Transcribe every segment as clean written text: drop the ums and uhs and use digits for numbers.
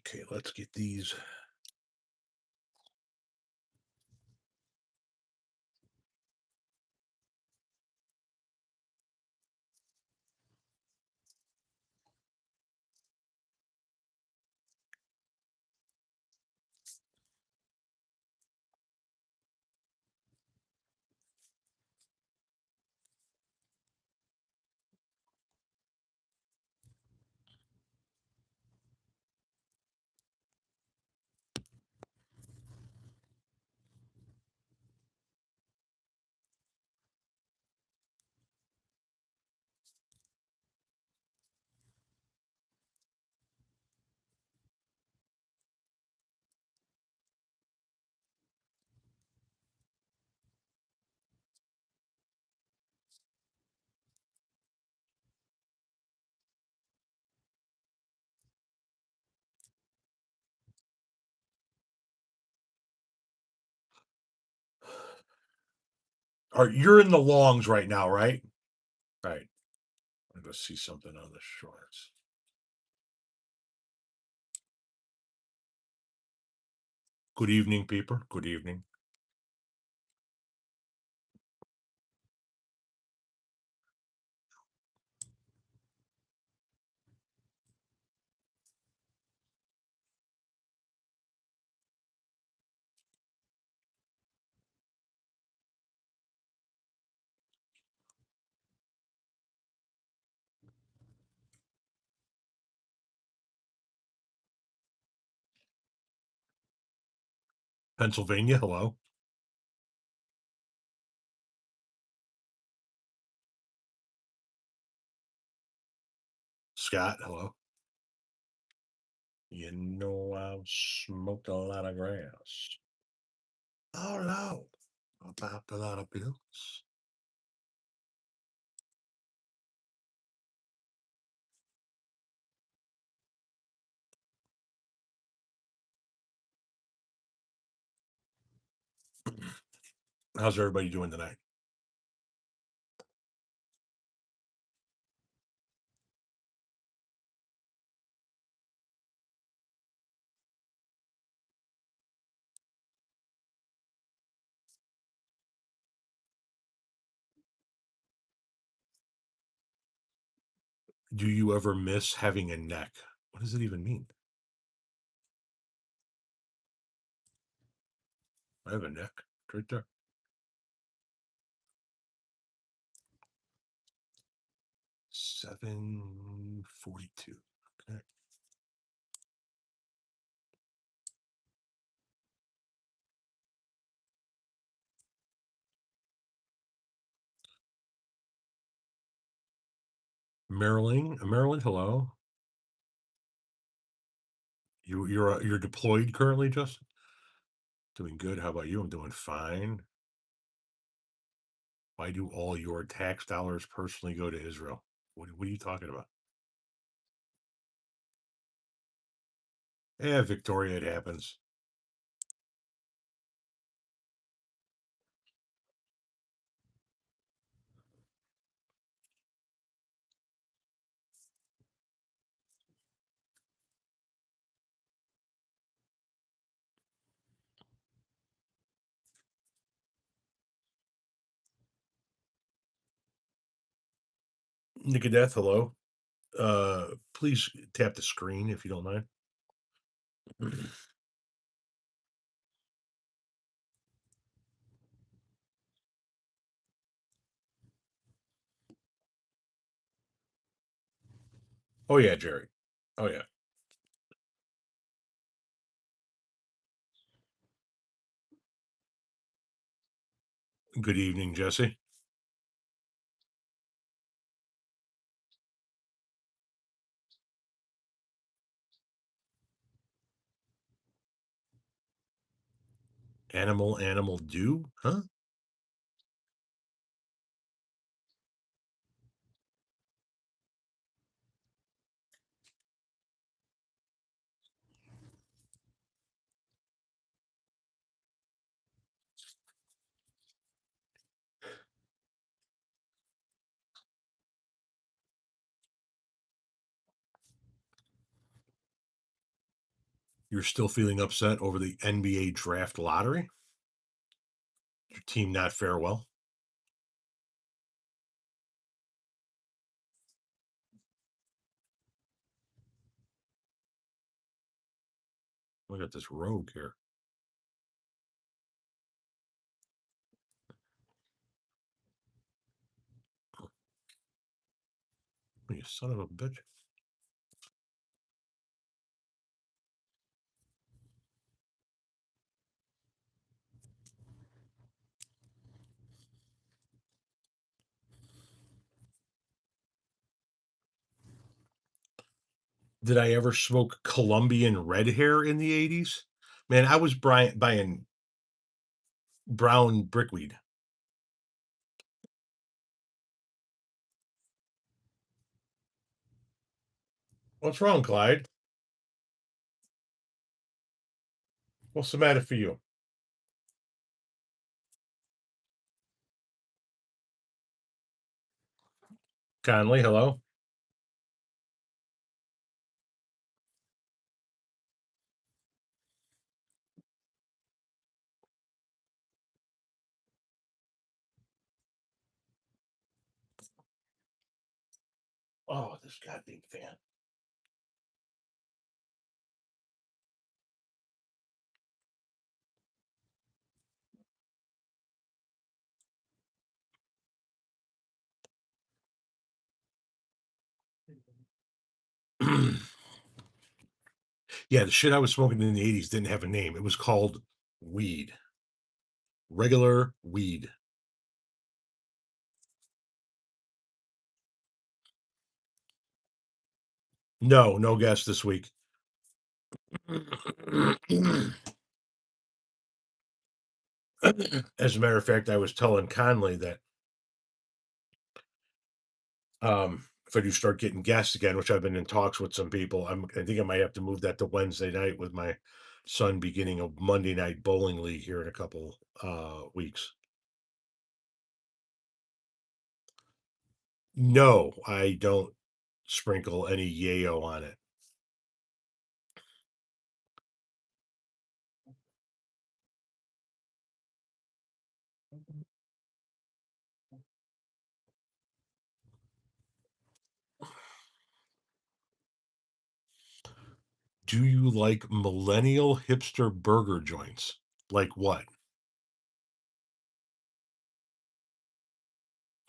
Okay, let's get these. You're in the longs right now, right? Right. I'm gonna see something on the shorts. Good evening, people. Good evening. Pennsylvania, hello. Scott, hello. You know I've smoked a lot of grass. Oh no. About a lot of pills. How's everybody doing tonight? Do you ever miss having a neck? What does it even mean? I have a neck. It's right there. 742. Okay. Maryland, hello. You're deployed currently, Justin? Doing good. How about you? I'm doing fine. Why do all your tax dollars personally go to Israel? What are you talking about? Yeah, Victoria, it happens. Nicodeath, hello. Please tap the screen if you don't mind. Oh yeah, Jerry. Oh yeah. Good evening, Jesse. Animal do? Huh? You're still feeling upset over the NBA draft lottery? Your team not fare well? Look at this rogue here. You son of a bitch. Did I ever smoke Colombian red hair in the 80s? Man, I was buying brown brickweed. What's wrong, Clyde? What's the matter for you? Conley, hello? Oh, this goddamn fan. Yeah, the shit I was smoking in the 80s didn't have a name. It was called weed. Regular weed. No, no guest this week. As a matter of fact, I was telling Conley that if I do start getting guests again, which I've been in talks with some people, I think I might have to move that to Wednesday night with my son beginning a Monday night bowling league here in a couple weeks. No, I don't sprinkle any yayo on it. Do you like millennial hipster burger joints? Like what?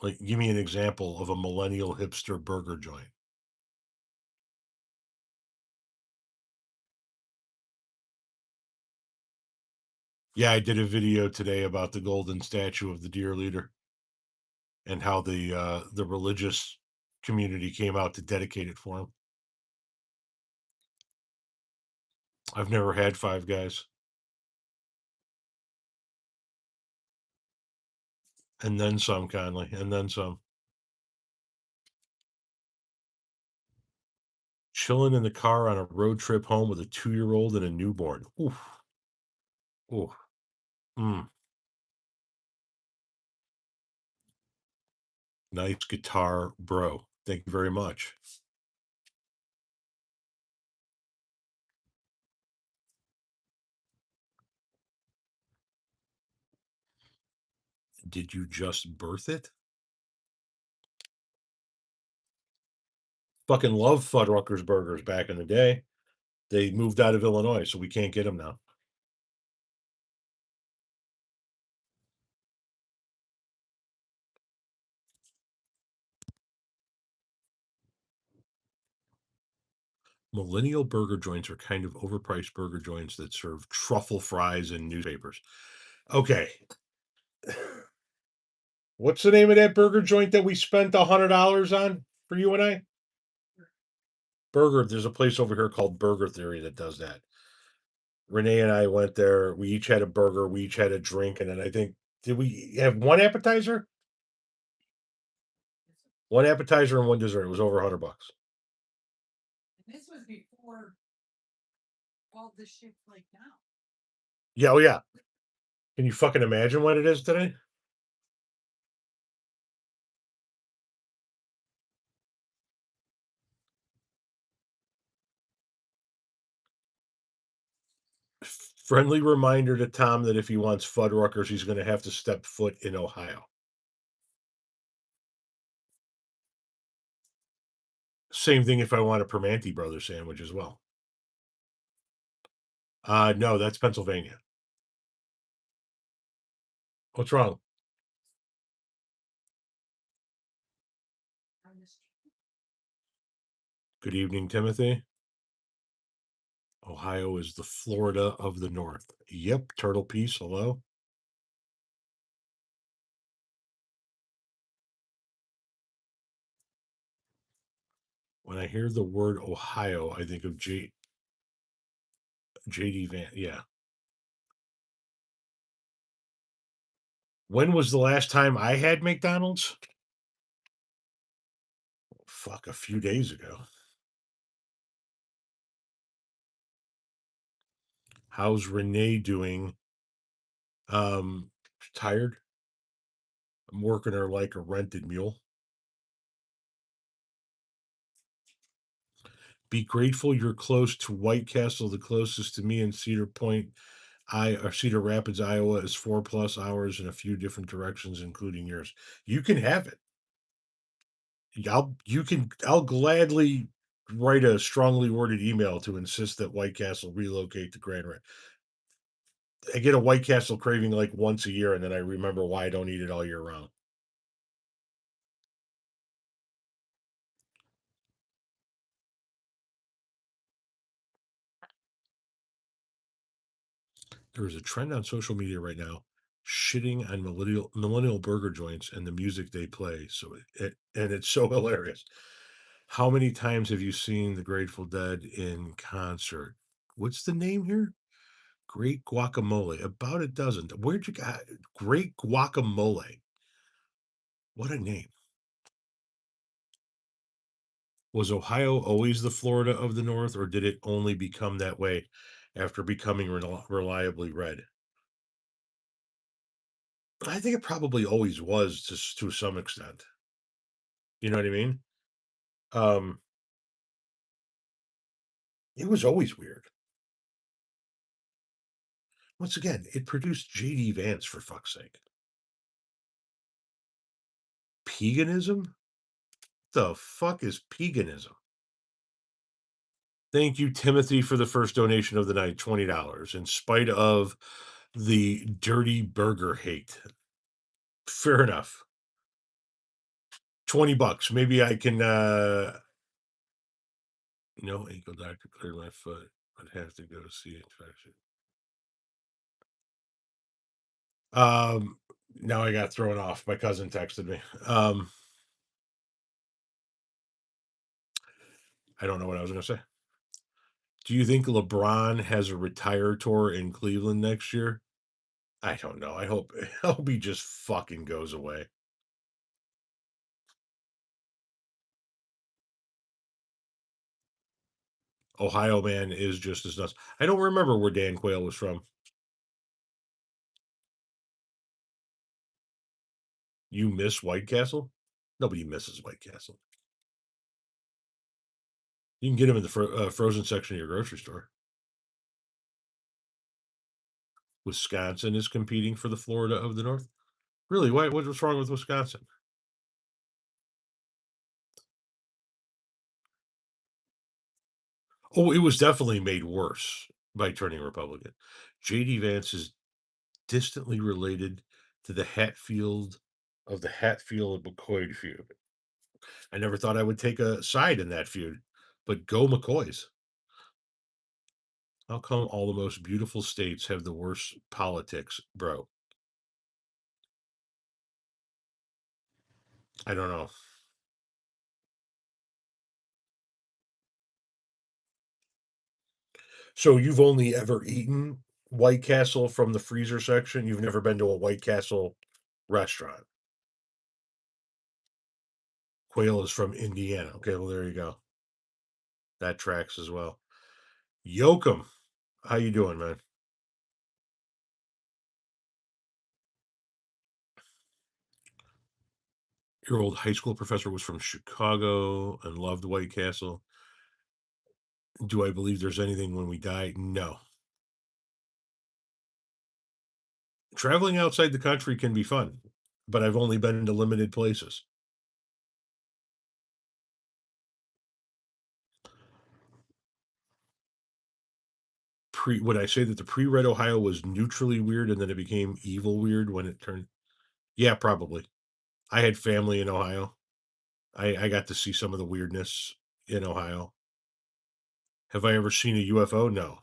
Like, give me an example of a millennial hipster burger joint. Yeah, I did a video today about the golden statue of the deer leader and how the religious community came out to dedicate it for him. I've never had Five Guys. And then some, Conley, and then some. Chilling in the car on a road trip home with a 2-year-old and a newborn. Oof. Oof. Mm. Nice guitar, bro. Thank you very much. Did you just birth it? Fucking love Fuddruckers burgers back in the day. They moved out of Illinois, so we can't get them now. Millennial burger joints are kind of overpriced burger joints that serve truffle fries and newspapers. Okay. What's the name of that burger joint that we spent $100 on for you and I? Burger. There's a place over here called Burger Theory that does that. Renee and I went there. We each had a burger. We each had a drink, and then I think did we have one appetizer? One appetizer and one dessert. It was over $100. This was before all this shit like now. Yeah, oh yeah. Can you fucking imagine what it is today? Friendly reminder to Tom that if he wants Fuddruckers, he's going to have to step foot in Ohio. Same thing if I want a Permanente Brothers sandwich as well. No, that's Pennsylvania. What's wrong? Good evening, Timothy. Ohio is the Florida of the North. Yep, Turtle Peace, hello. When I hear the word Ohio, I think of JD Van. Yeah. When was the last time I had McDonald's? Fuck, a few days ago. How's Renee doing? Um, Tired. I'm working her like a rented mule. Be grateful you're close to White Castle. The closest to me in Cedar Point, or Cedar Rapids, Iowa, is 4+ hours in a few different directions, including yours. You can have it. I'll gladly write a strongly worded email to insist that White Castle relocate to Grand Rapids. I get a White Castle craving like once a year, and then I remember why I don't eat it all year round. There is a trend on social media right now shitting on millennial burger joints and the music they play. So and it's so hilarious. How many times have you seen the Grateful Dead in concert? What's the name here? Great Guacamole. About a dozen. Where'd you got Great Guacamole? What a name. Was Ohio always the Florida of the North, or did it only become that way after becoming reliably red? I think it probably always was, just to some extent. You know what I mean? Um, it was always weird. Once again, it produced JD Vance, for fuck's sake. Paganism? The fuck is paganism? Thank you, Timothy, for the first donation of the night, $20. In spite of the dirty burger hate. Fair enough. $20. Maybe I can no ankle doctor cleared my foot. I'd have to go see infection. Um Now I got thrown off. My cousin texted me. I don't know what I was gonna say. Do you think LeBron has a retire tour in Cleveland next year? I don't know. I hope he just fucking goes away. Ohio man is just as nuts. I don't remember where Dan Quayle was from. You miss White Castle? Nobody misses White Castle. You can get them in the frozen section of your grocery store. Wisconsin is competing for the Florida of the North. Really? Why? What's wrong with Wisconsin? Oh, it was definitely made worse by turning Republican. J.D. Vance is distantly related to the Hatfield and McCoy feud. I never thought I would take a side in that feud, but go McCoys. How come all the most beautiful states have the worst politics, bro? I don't know. So you've only ever eaten White Castle from the freezer section? You've never been to a White Castle restaurant? Quail is from Indiana. Okay, well there you go. That tracks as well. Yoakum, how you doing, man? Your old high school professor was from Chicago and loved White Castle. Do I believe there's anything when we die? No. Traveling outside the country can be fun, but I've only been to limited places. Would I say that the pre-Red Ohio was neutrally weird and then it became evil weird when it turned? Yeah, probably. I had family in Ohio. I got to see some of the weirdness in Ohio. Have I ever seen a UFO? No.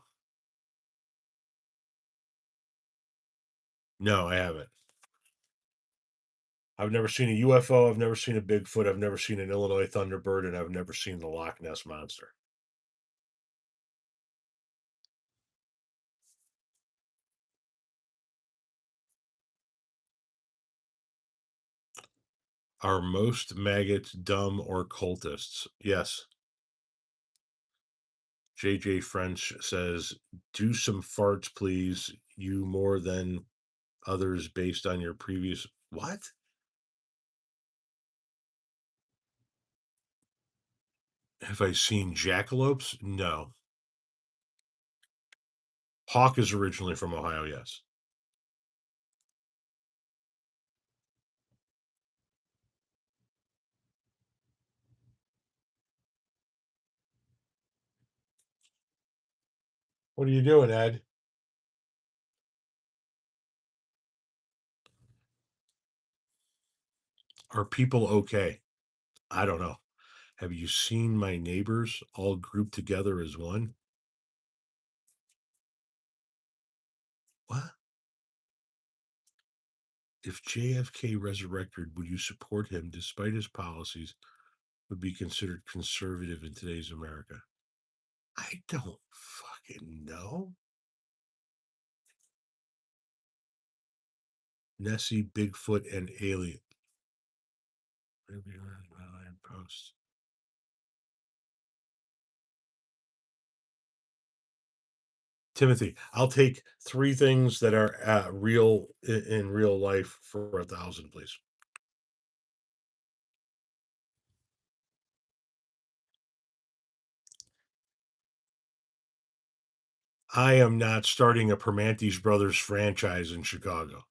No, I haven't. I've never seen a UFO. I've never seen a Bigfoot. I've never seen an Illinois Thunderbird, and I've never seen the Loch Ness Monster. Are most maggots dumb or cultists? Yes. JJ French says, do some farts, please. You more than others based on your previous. What? Have I seen jackalopes? No. Hawk is originally from Ohio, yes. What are you doing, Ed? Are people okay? I don't know. Have you seen my neighbors all grouped together as one? What? If JFK resurrected, would you support him despite his policies would be considered conservative in today's America? I don't fucking know. Nessie, Bigfoot, and Alien. Post. Timothy, I'll take three things that are real in real life for 1,000, please. I am not starting a Permantes Brothers franchise in Chicago.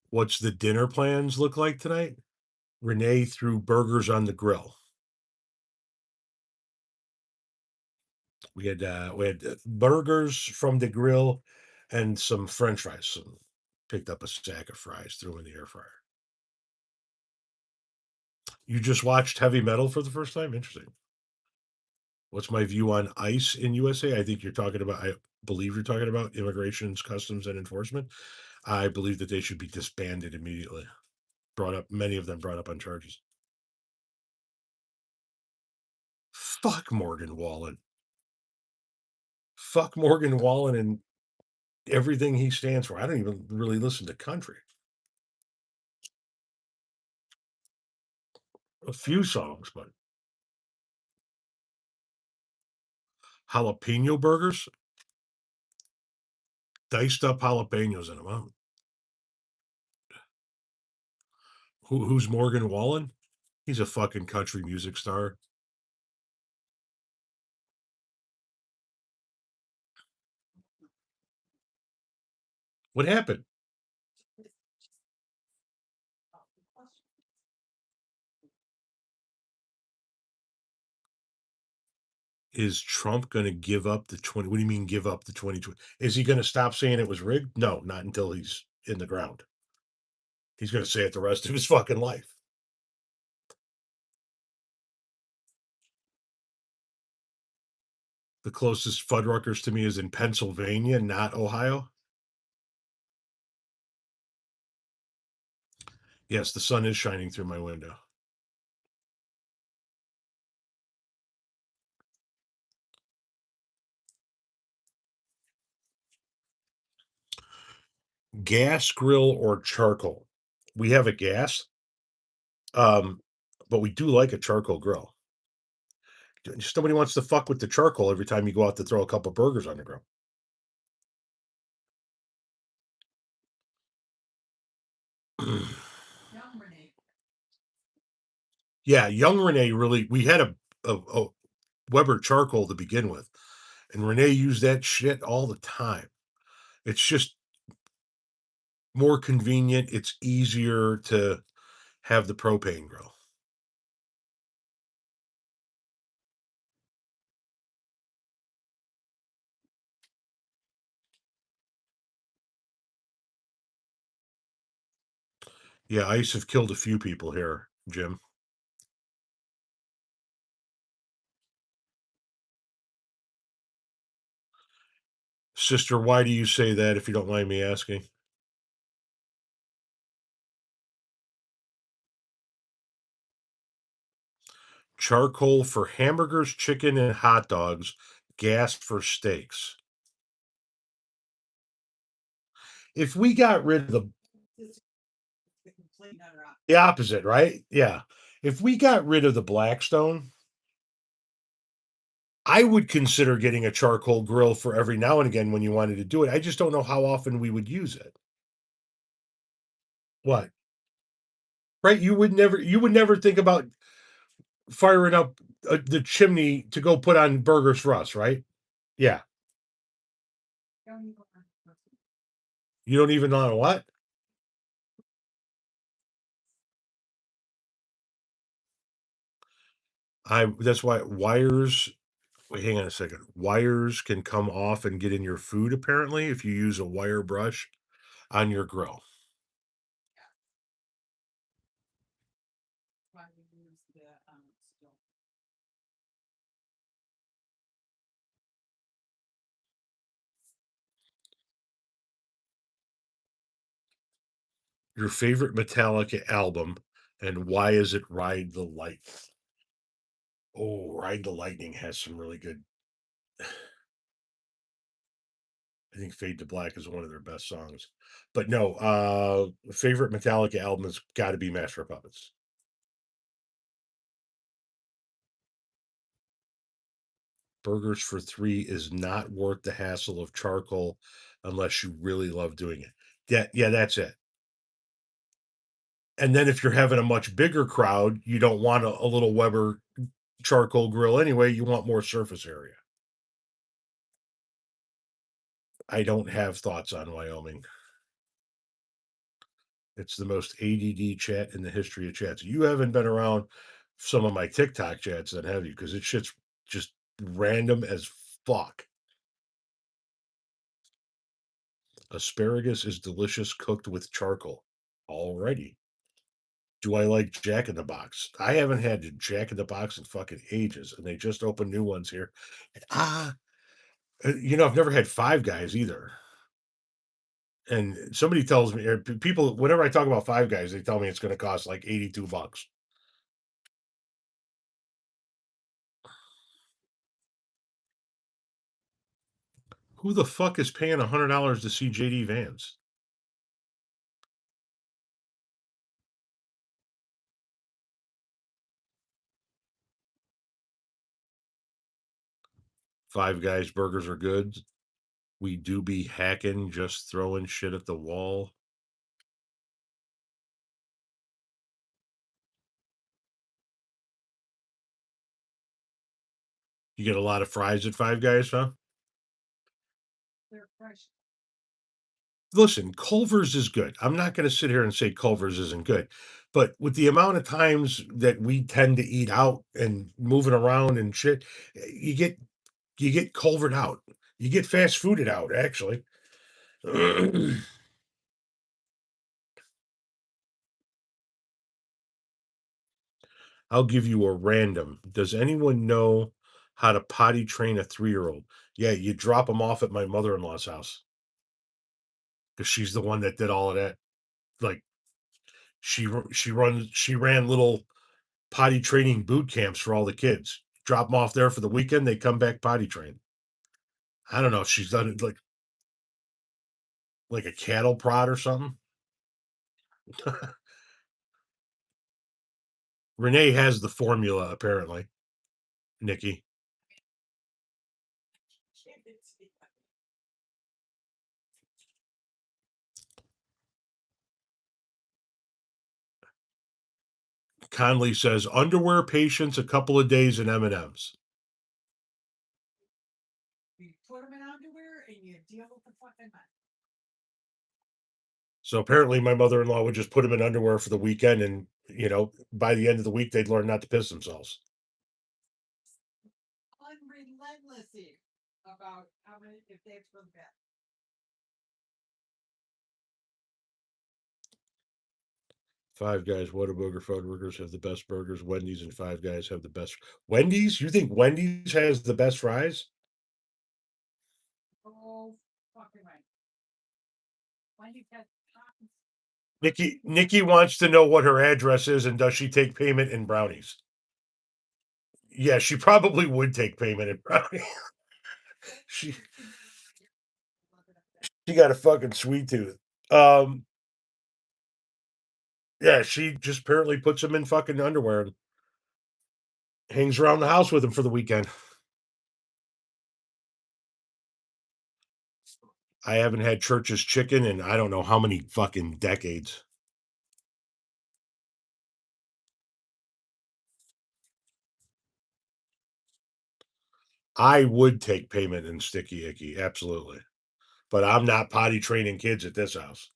What's the dinner plans look like tonight? Renee threw burgers on the grill. We had burgers from the grill and some French fries. And picked up a stack of fries, threw in the air fryer. You just watched heavy metal for the first time? Interesting. What's my view on ICE in USA? I believe you're talking about immigrations, customs, and enforcement. I believe that they should be disbanded immediately. Many of them brought up on charges. Fuck Morgan Wallen. Fuck Morgan Wallen and everything he stands for. I don't even really listen to country. A few songs, but jalapeno burgers, diced up jalapenos in them. Huh? Who's Morgan Wallen? He's a fucking country music star. What happened? Is Trump going to give up the 20? What do you mean give up the 2020? Is he going to stop saying it was rigged? No, not until he's in the ground. He's going to say it the rest of his fucking life. The closest Fuddruckers to me is in Pennsylvania, not Ohio. Yes, the sun is shining through my window. Gas grill or charcoal? We have a gas, um, but we do like a charcoal grill. Just nobody wants to fuck with the charcoal every time you go out to throw a couple burgers on the grill. Yeah, young Renee really. We had a Weber charcoal to begin with, And Renee used that shit all the time. It's just more convenient. It's easier to have the propane grill. Yeah, ice have killed a few people here, Jim. Sister, why do you say that if you don't mind me asking? Charcoal for hamburgers, chicken, and hot dogs, gas for steaks. If we got rid of the opposite, right? Yeah. If we got rid of the Blackstone, I would consider getting a charcoal grill for every now and again when you wanted to do it. I just don't know how often we would use it. What? Right? You would never think about firing up the chimney to go put on burgers for us, right? Yeah. You don't even know what? I That's why wires wait, hang on a second. Wires can come off and get in your food apparently if you use a wire brush on your grill. Your favorite Metallica album and why is it Ride the Light? Oh, Ride the Lightning has some really good. I think Fade to Black is one of their best songs. But no, favorite Metallica album has got to be Master of Puppets. Burgers for three is not worth the hassle of charcoal unless you really love doing it. Yeah, that's it. And then if you're having a much bigger crowd, you don't want a little Weber charcoal grill anyway. You want more surface area. I don't have thoughts on Wyoming. It's the most ADD chat in the history of chats. You haven't been around some of my TikTok chats that have you because it shit's just random as fuck. Asparagus is delicious cooked with charcoal. Alrighty. Do I like Jack in the Box? I haven't had Jack in the Box in fucking ages, and they just opened new ones here. Ah, I've never had Five Guys either. And somebody tells me, or people, whenever I talk about Five Guys, they tell me it's going to cost like $82. Who the fuck is paying $100 to see JD Vance? Five Guys burgers are good. We do be hacking, just throwing shit at the wall. You get a lot of fries at Five Guys, huh? Listen, Culver's is good. I'm not going to sit here and say Culver's isn't good, but with the amount of times that we tend to eat out and moving around and shit, you get culvered out. You get fast fooded out, actually. I'll give you a random. Does anyone know how to potty train a 3-year-old? Yeah, you drop them off at my mother-in-law's house because she's the one that did all of that. Like she ran little potty training boot camps for all the kids. Drop them off there for the weekend. They come back potty trained. I don't know if she's done it like a cattle prod or something. Renee has the formula apparently. Nikki Conley says underwear patience, a couple of days in M&Ms. So apparently, my mother-in-law would just put them in underwear for the weekend, and by the end of the week, they'd learn not to piss themselves. Five Guys, Whataburger, Burgers have the best burgers. Wendy's and Five Guys have the best. Wendy's? You think Wendy's has the best fries? Nikki wants to know what her address is and does she take payment in brownies? Yeah, she probably would take payment in brownies. she she got a fucking sweet tooth. Um, yeah, she just apparently puts them in fucking underwear and hangs around the house with them for the weekend. I haven't had Church's chicken in I don't know how many fucking decades. I would take payment in Sticky Icky, absolutely. But I'm not potty training kids at this house.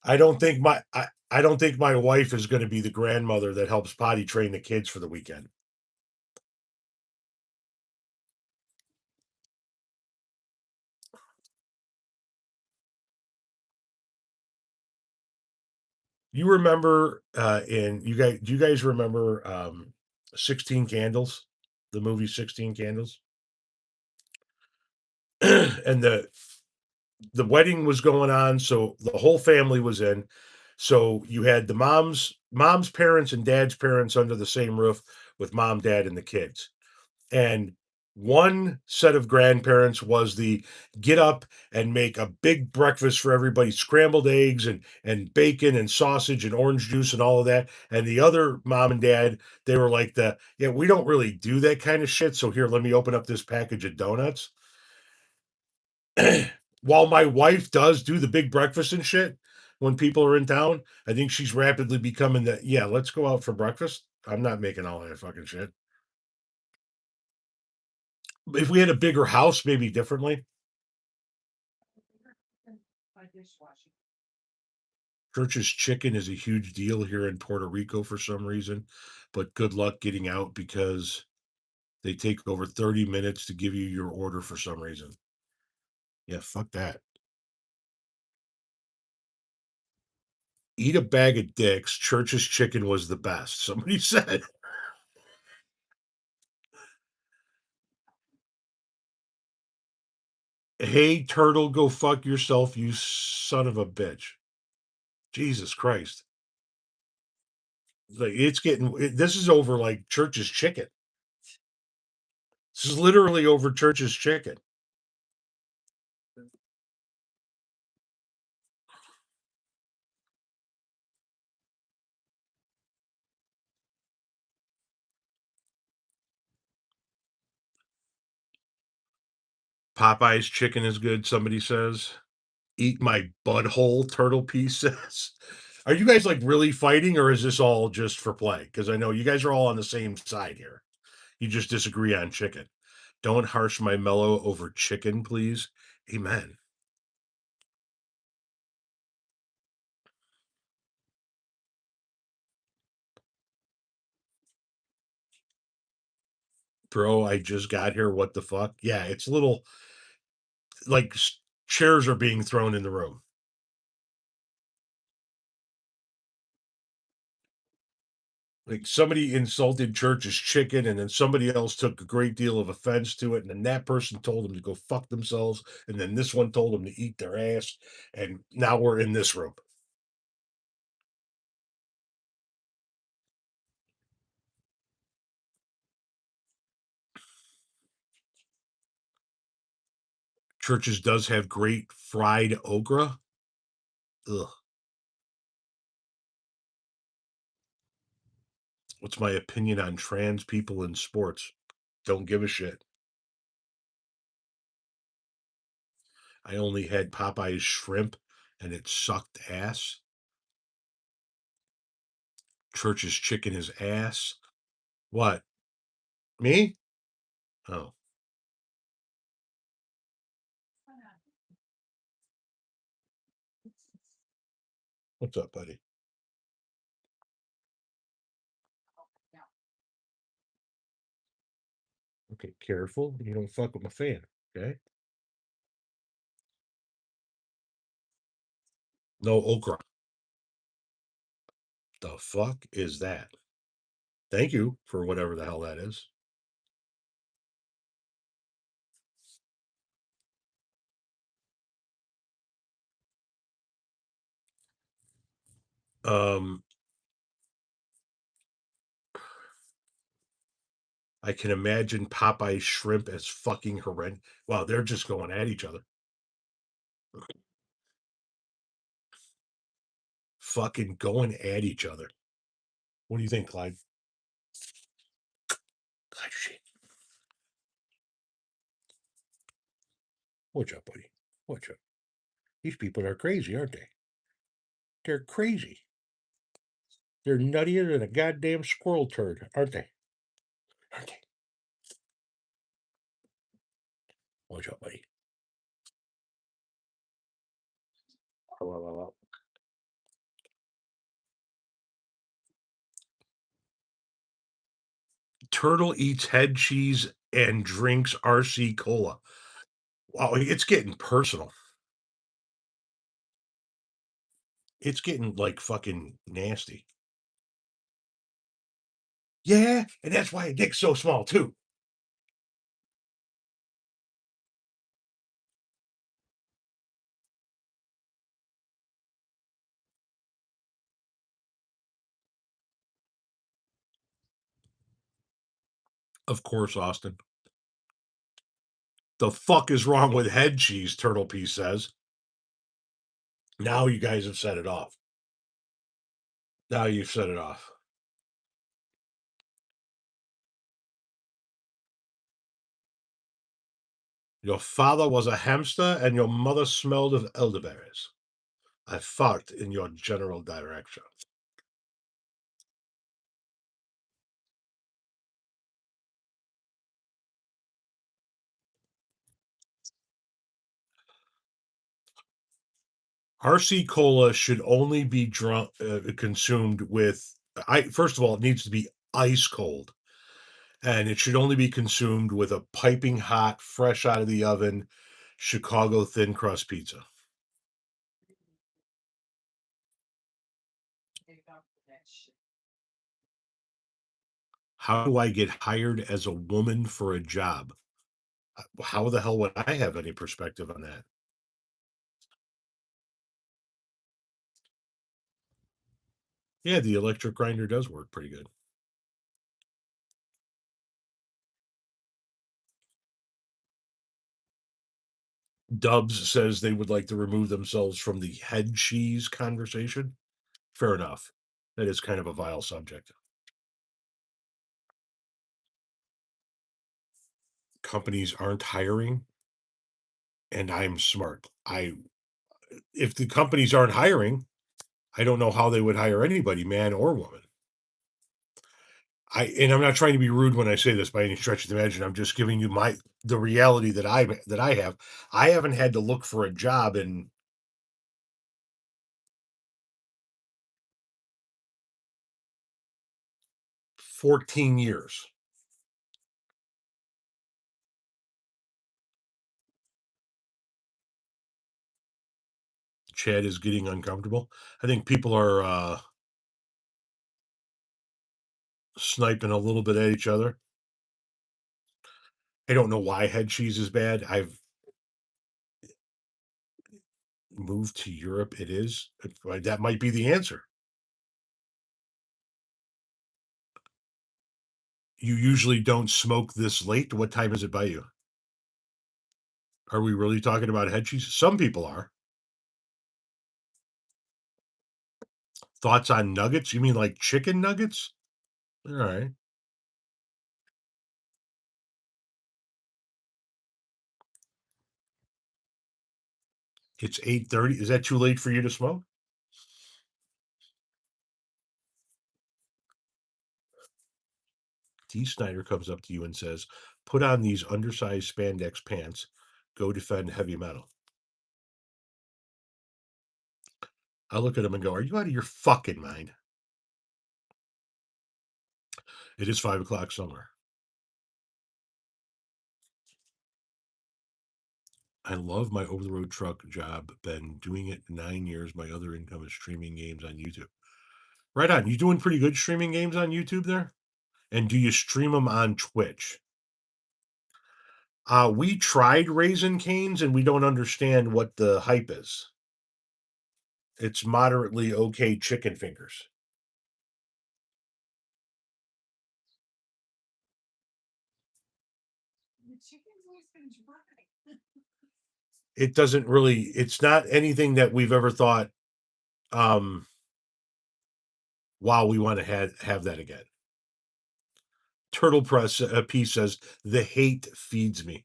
I don't think my wife is going to be the grandmother that helps potty train the kids for the weekend. You remember in you guys do you guys remember 16 Candles? The movie 16 Candles? And the wedding was going on, so the whole family was in. So you had the mom's parents and dad's parents under the same roof with mom, dad, and the kids. And one set of grandparents was the get up and make a big breakfast for everybody, scrambled eggs and bacon and sausage and orange juice and all of that. And the other mom and dad, they were like yeah, we don't really do that kind of shit. So here, let me open up this package of donuts. While my wife does do the big breakfast and shit when people are in town, I think she's rapidly becoming yeah, let's go out for breakfast. I'm not making all that fucking shit. If we had a bigger house, maybe differently. Church's chicken is a huge deal here in Puerto Rico for some reason, but good luck getting out because they take over 30 minutes to give you your order for some reason. Yeah, fuck that. Eat a bag of dicks. Church's chicken was the best. Somebody said. Hey, turtle, go fuck yourself, you son of a bitch. Jesus Christ. Like, this is over like Church's chicken. This is literally over Church's chicken. Popeye's chicken is good, somebody says. Eat my butthole, Turtle Piece says. Are you guys like really fighting or is this all just for play? Because I know you guys are all on the same side here. You just disagree on chicken. Don't harsh my mellow over chicken, please. Amen. Bro, I just got here. What the fuck? Yeah, it's a little like chairs are being thrown in the room. Like somebody insulted Church's chicken, and then somebody else took a great deal of offense to it, and then that person told them to go fuck themselves, and then this one told them to eat their ass, and now we're in this room. Church's does have great fried okra. Ugh. What's my opinion on trans people in sports? Don't give a shit. I only had Popeye's shrimp, and it sucked ass. Church's chicken is ass. What? Me? Oh. What's up, buddy? Okay, careful. You don't fuck with my fan. Okay. No okra. The fuck is that? Thank you for whatever the hell that is. Um, I can imagine Popeye shrimp as fucking horrendous. Wow, they're just going at each other. Fucking going at each other. What do you think, Clyde? Clyde, shit. What's up, buddy? What's up? These people are crazy, aren't they? They're crazy. They're nuttier than a goddamn squirrel turd, aren't they? Aren't they? What's up, buddy? Turtle eats head cheese and drinks RC cola. Wow, it's getting personal. It's getting like fucking nasty. Yeah, and that's why a dick's so small too. Of course, Austin. The fuck is wrong with head cheese? Turtle Piece says. Now you guys have set it off. Now you've set it off. Your father was a hamster and your mother smelled of elderberries. I fart in your general direction. RC cola should only be consumed with. First of all, it needs to be ice cold, and it should only be consumed with a piping hot, fresh out of the oven Chicago thin crust pizza. How do I get hired as a woman for a job? How the hell would I have any perspective on that? Yeah, the electric grinder does work pretty good. Dubs says they would like to remove themselves from the head cheese conversation. Fair enough. That is kind of a vile subject. Companies aren't hiring, and I'm smart. If the companies aren't hiring, I don't know how they would hire anybody, man or woman. I'm not trying to be rude when I say this by any stretch of the imagination. I'm just giving you the reality that I have. I haven't had to look for a job in 14 years. Chad is getting uncomfortable. I think people are sniping a little bit at each other. I don't know why head cheese is bad. I've moved to Europe. It is. That might be the answer. You usually don't smoke this late. What time is it by you? Are we really talking about head cheese? Some people are. Thoughts on nuggets? You mean like chicken nuggets? All right. It's 8:30. Is that too late for you to smoke? D. Snyder comes up to you and says, "Put on these undersized spandex pants. Go defend heavy metal." I look at him and go, "Are you out of your fucking mind?" It is 5 o'clock somewhere. I love my over the road truck job. Been doing it 9 years. My other income is streaming games on YouTube. Right on. You doing pretty good streaming games on YouTube there? And do you stream them on Twitch? We tried Raising Cane's and we don't understand what the hype is. It's moderately okay chicken fingers. It doesn't really, it's not anything that we've ever thought, um, wow, we want to have that again. Turtle Press piece says, the hate feeds me.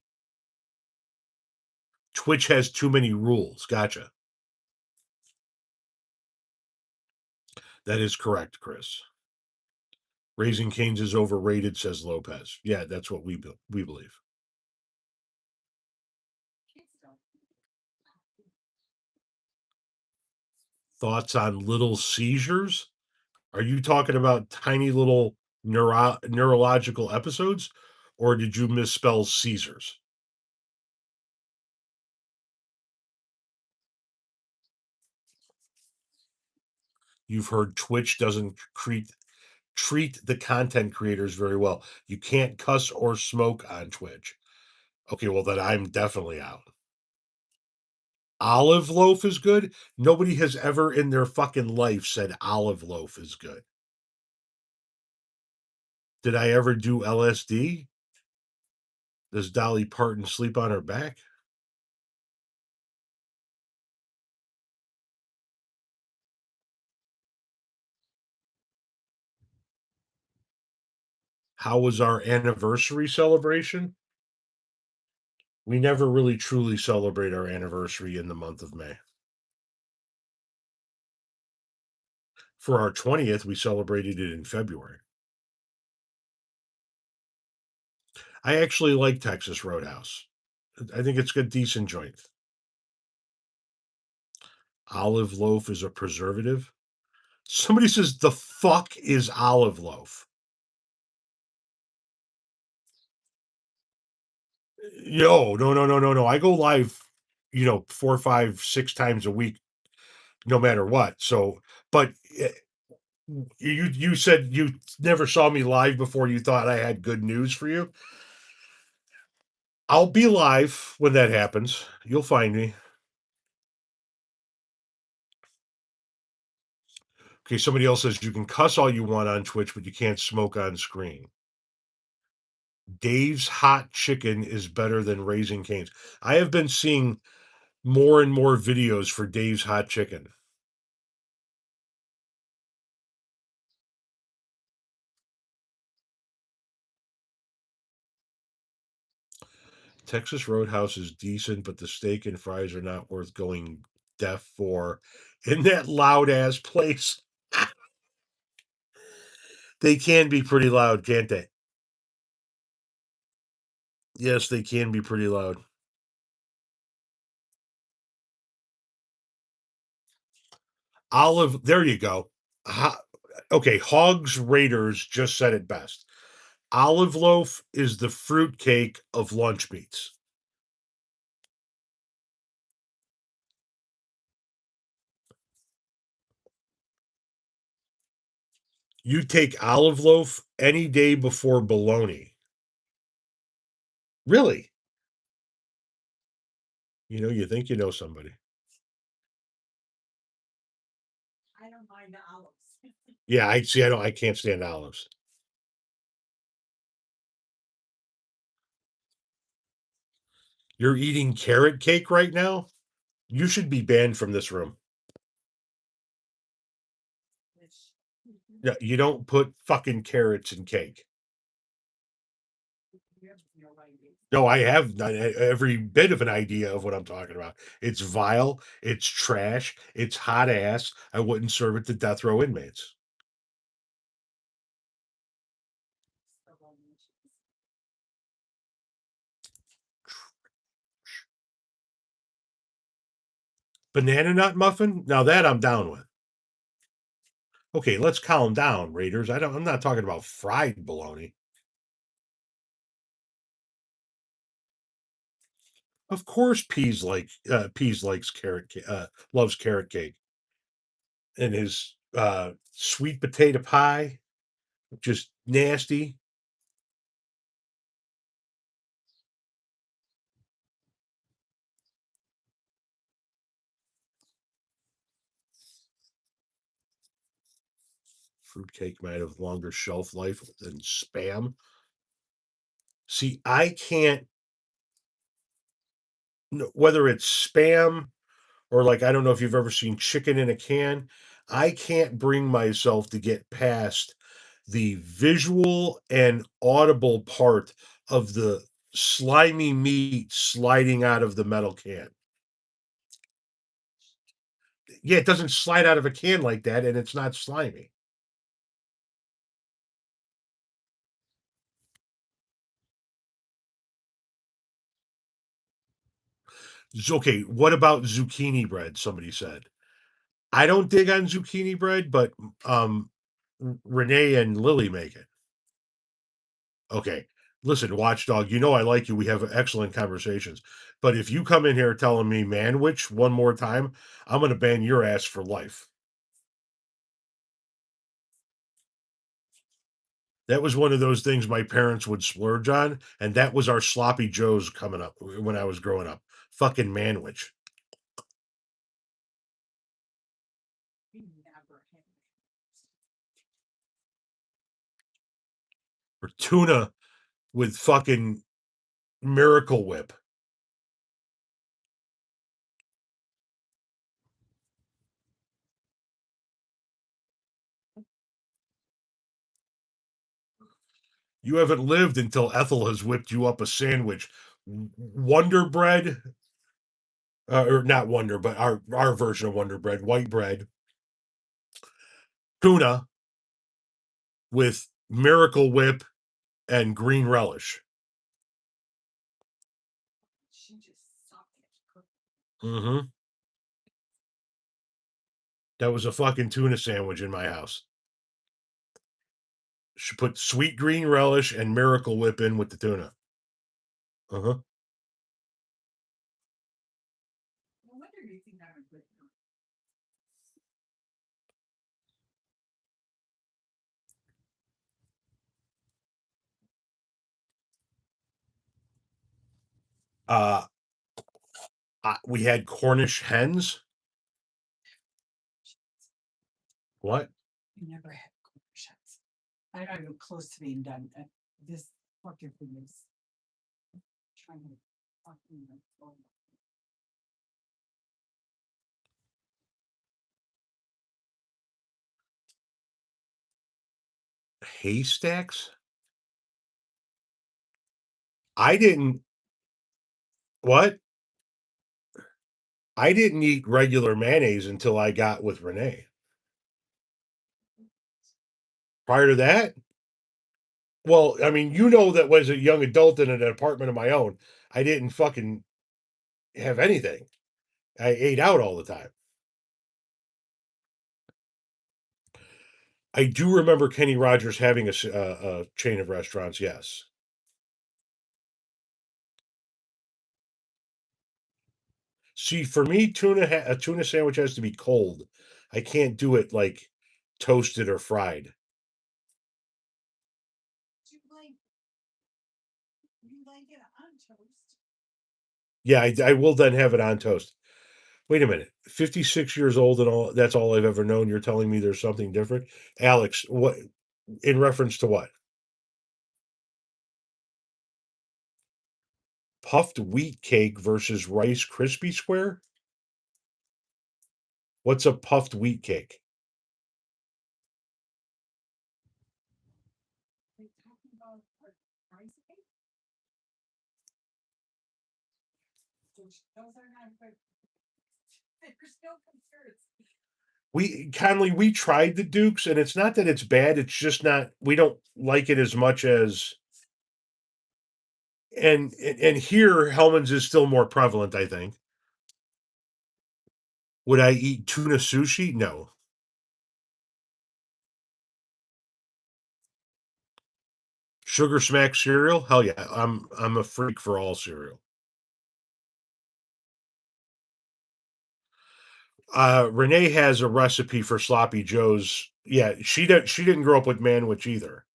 Twitch has too many rules. Gotcha. That is correct, Chris. Raising Cane's is overrated, says Lopez. Yeah, that's what we believe. Thoughts on little seizures? Are you talking about tiny little neurological episodes, or did you misspell Caesars? You've heard Twitch doesn't treat the content creators very well. You can't cuss or smoke on Twitch. Okay, well then I'm definitely out. Olive loaf is good. Nobody has ever in their fucking life said olive loaf is good. Did I ever do LSD? Does Dolly Parton sleep on her back? How was our anniversary celebration? We never really truly celebrate our anniversary in the month of May. For our 20th, we celebrated it in February. I actually like Texas Roadhouse. I think it's a decent joint. Olive loaf is a preservative. Somebody says, the fuck is olive loaf? Yo, no. I go live, 4, 5, 6 times a week, no matter what. So, but you said you never saw me live before you thought I had good news for you. I'll be live when that happens. You'll find me. Okay, somebody else says you can cuss all you want on Twitch, but you can't smoke on screen. Dave's Hot Chicken is better than Raising Cane's. I have been seeing more and more videos for Dave's Hot Chicken. Texas Roadhouse is decent, but the steak and fries are not worth going deaf for in that loud ass place. They can be pretty loud, can't they? Yes, they can be pretty loud. Olive, there you go. Okay, Hogs Raiders just said it best. Olive loaf is the fruitcake of lunch meats. You take olive loaf any day before bologna. Really? You think you know somebody. Yeah, I see. I can't stand olives. You're eating carrot cake right now? You should be banned from this room. No, you don't put fucking carrots in cake. No, I have every bit of an idea of what I'm talking about. It's vile. It's trash. It's hot ass. I wouldn't serve it to death row inmates. Banana nut muffin? Now that I'm down with. Okay, let's calm down, Raiders. I'm not talking about fried bologna. Of course, Peas likes loves carrot cake, and his sweet potato pie, just nasty. Fruitcake might have longer shelf life than Spam. See, I can't, whether it's Spam or like, I don't know if you've ever seen chicken in a can. I can't bring myself to get past the visual and audible part of the slimy meat sliding out of the metal can. Yeah, it doesn't slide out of a can like that, and it's not slimy. Okay, what about zucchini bread? Somebody said. I don't dig on zucchini bread, but um, Renee and Lily make it. Okay. Listen, Watchdog, you know I like you. We have excellent conversations. But if you come in here telling me manwich one more time, I'm going to ban your ass for life. That was one of those things my parents would splurge on, and that was our sloppy joes coming up when I was growing up. Fucking manwich. Or tuna with fucking Miracle Whip. You haven't lived until Ethel has whipped you up a sandwich. Wonder bread, or not Wonder, but our version of Wonder bread, white bread, tuna with Miracle Whip and green relish. Mm-hmm. That was a fucking tuna sandwich in my house. She put sweet green relish and Miracle Whip in with the tuna. Uh-huh. Uh, we had Cornish hens. What? Haystacks? I didn't. What? I didn't eat regular mayonnaise until I got with Renee. Prior to that, well, I mean, that was a young adult in an apartment of my own. I didn't fucking have anything. I ate out all the time. I do remember Kenny Rogers having a chain of restaurants. Yes. See, for me, a tuna sandwich has to be cold. I can't do it like toasted or fried. Yeah, I will then have it on toast. Wait a minute. 56 years old and all that's all I've ever known. You're telling me there's something different? Alex, what in reference to what? Puffed wheat cake versus Rice Krispie Square? What's a puffed wheat cake? We tried the Dukes, and it's not that it's bad, it's just not we don't like it as much as and here Hellman's is still more prevalent, I think. Would I eat tuna sushi? No. Sugar Smack cereal? Hell yeah. I'm a freak for all cereal. Renee has a recipe for sloppy joes. Yeah, she didn't grow up with Manwich either.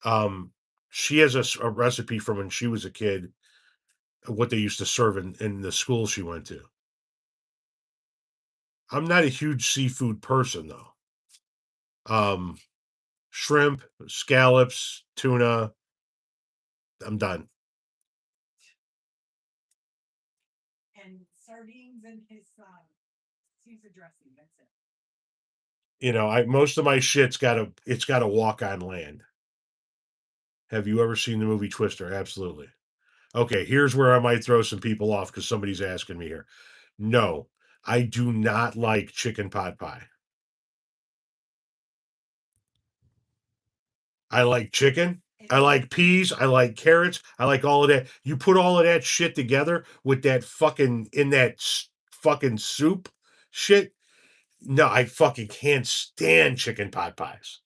Um, she has a recipe from when she was a kid, what they used to serve in the school she went to. I'm not a huge seafood person though. Um, Shrimp, scallops, tuna, I'm done. You know, I most of my shit's got to walk on land. Have you ever seen the movie Twister? Absolutely. Okay, here's where I might throw some people off because somebody's asking me here. No, I do not like chicken pot pie. I like chicken. I like peas. I like carrots. I like all of that. You put all of that shit together with that fucking in that fucking soup shit. No, I fucking can't stand chicken pot pies.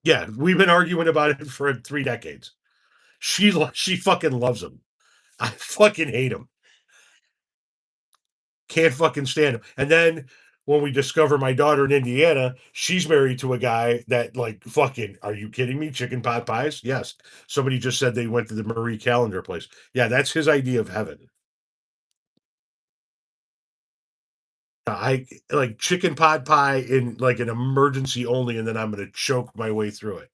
Yeah, we've been arguing about it for 3 decades. She fucking loves them. I fucking hate them. Can't fucking stand him. And then when we discover my daughter in Indiana, she's married to a guy that like fucking. Are you kidding me? Chicken pot pies? Yes. Somebody just said they went to the Marie Callender place. Yeah, that's his idea of heaven. I like chicken pot pie in like an emergency only, and then I'm gonna choke my way through it.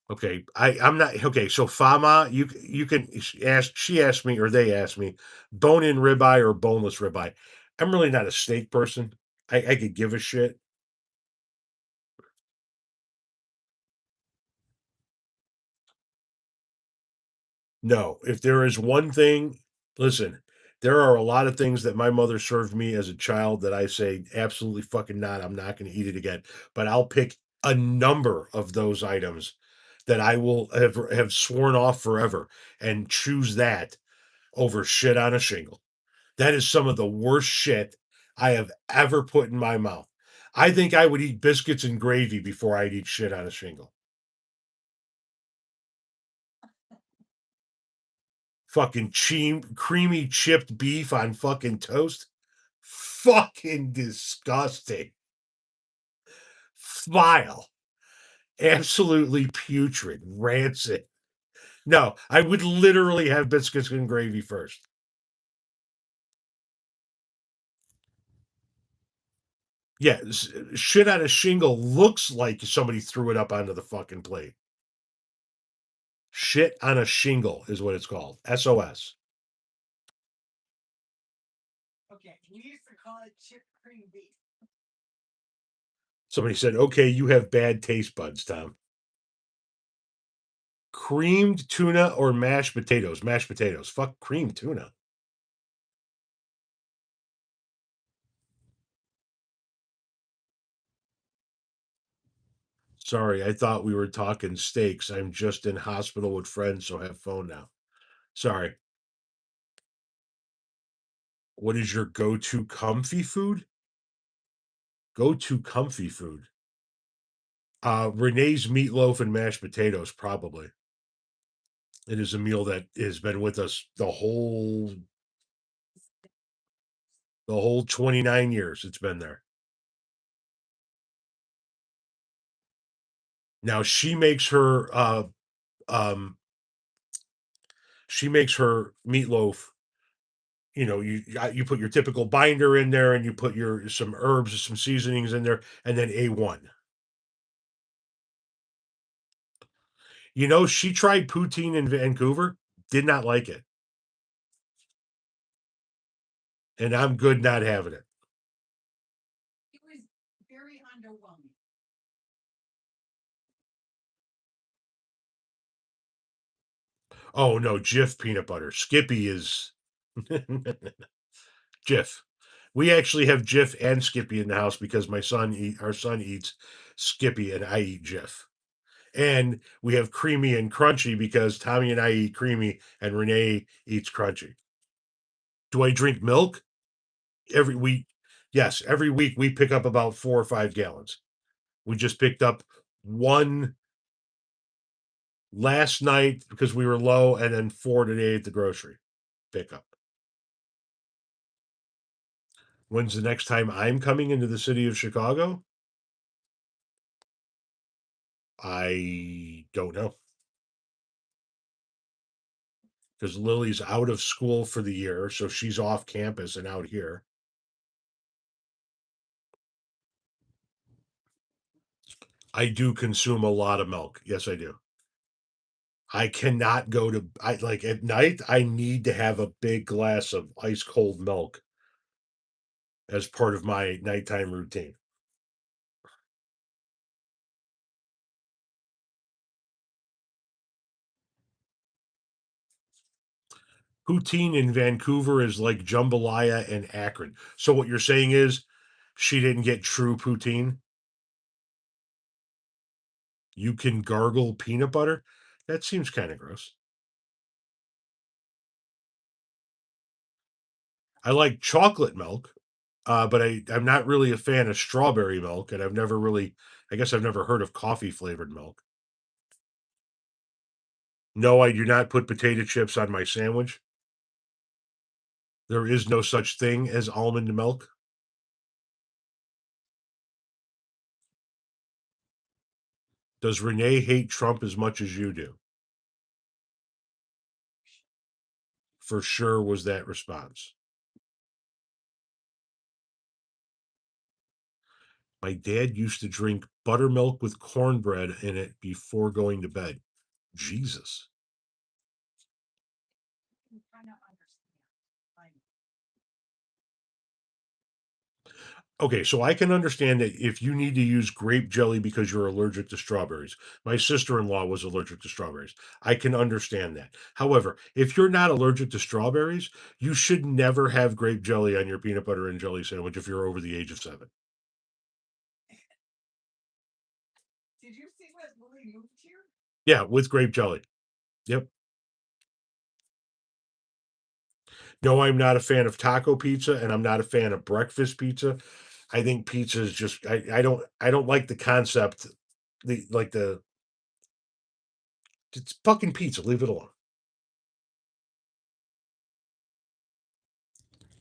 Okay, I'm not okay. So Fama, you can ask. She asked me, or they asked me, bone in ribeye or boneless ribeye. I'm really not a steak person. I could give a shit. No, if there is one thing, listen, there are a lot of things that my mother served me as a child that I say absolutely fucking not. I'm not going to eat it again. But I'll pick a number of those items that I will have sworn off forever and choose that over shit on a shingle. That is some of the worst shit I have ever put in my mouth. I think I would eat biscuits and gravy before I'd eat shit on a shingle. Fucking creamy chipped beef on fucking toast. Fucking disgusting. Vile. Absolutely putrid. Rancid. No, I would literally have biscuits and gravy first. Yeah, shit on a shingle looks like somebody threw it up onto the fucking plate. Shit on a shingle is what it's called. SOS. Somebody said, okay, you have bad taste buds, Tom. Creamed tuna or mashed potatoes? Mashed potatoes. Fuck creamed tuna. Sorry, I thought we were talking steaks. I'm just in hospital with friends, so have phone now. Sorry. What is your go-to comfy food? Go-to comfy food. Renee's meatloaf and mashed potatoes, probably. It is a meal that has been with us the whole 29 years it's been there. Now um she makes her meatloaf. You put your typical binder in there and you put your some herbs, some seasonings in there, and then A1. She tried poutine in Vancouver, did not like it, and I'm good not having it. Oh no, Jif peanut butter. Skippy is Jif. We actually have Jif and Skippy in the house because our son eats Skippy and I eat Jif. And we have creamy and crunchy because Tommy and I eat creamy and Renee eats crunchy. Do I drink milk? Every week. Yes, every week we pick up about 4 or 5 gallons. We just picked up one last night because we were low, and then 4 today at the grocery pickup. When's the next time I'm coming into the city of Chicago? I don't know. Because Lily's out of school for the year, so she's off campus and out here. I do consume a lot of milk. Yes, I do. I cannot go to I like at night, I need to have a big glass of ice cold milk as part of my nighttime routine. Poutine in Vancouver is like jambalaya in Akron. So what you're saying is she didn't get true poutine? You can gargle peanut butter? That seems kind of gross. I like chocolate milk, but I'm not really a fan of strawberry milk, and I guess I've never heard of coffee flavored milk. No, I do not put potato chips on my sandwich. There is no such thing as almond milk. Does Renee hate Trump as much as you do? For sure was that response. My dad used to drink buttermilk with cornbread in it before going to bed. Jesus. Okay, so I can understand that if you need to use grape jelly because you're allergic to strawberries. My sister-in-law was allergic to strawberries. I can understand that. However, if you're not allergic to strawberries, you should never have grape jelly on your peanut butter and jelly sandwich if you're over the age of 7. Yeah, with grape jelly. Yep. No, I'm not a fan of taco pizza, and I'm not a fan of breakfast pizza. I think pizza is just I don't like the concept. The it's fucking pizza. Leave it alone.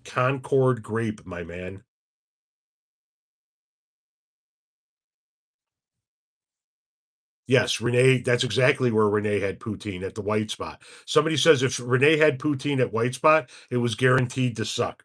Concord grape, my man. Yes, Renee. That's exactly where Renee had poutine at the White Spot. Somebody says if Renee had poutine at White Spot, it was guaranteed to suck.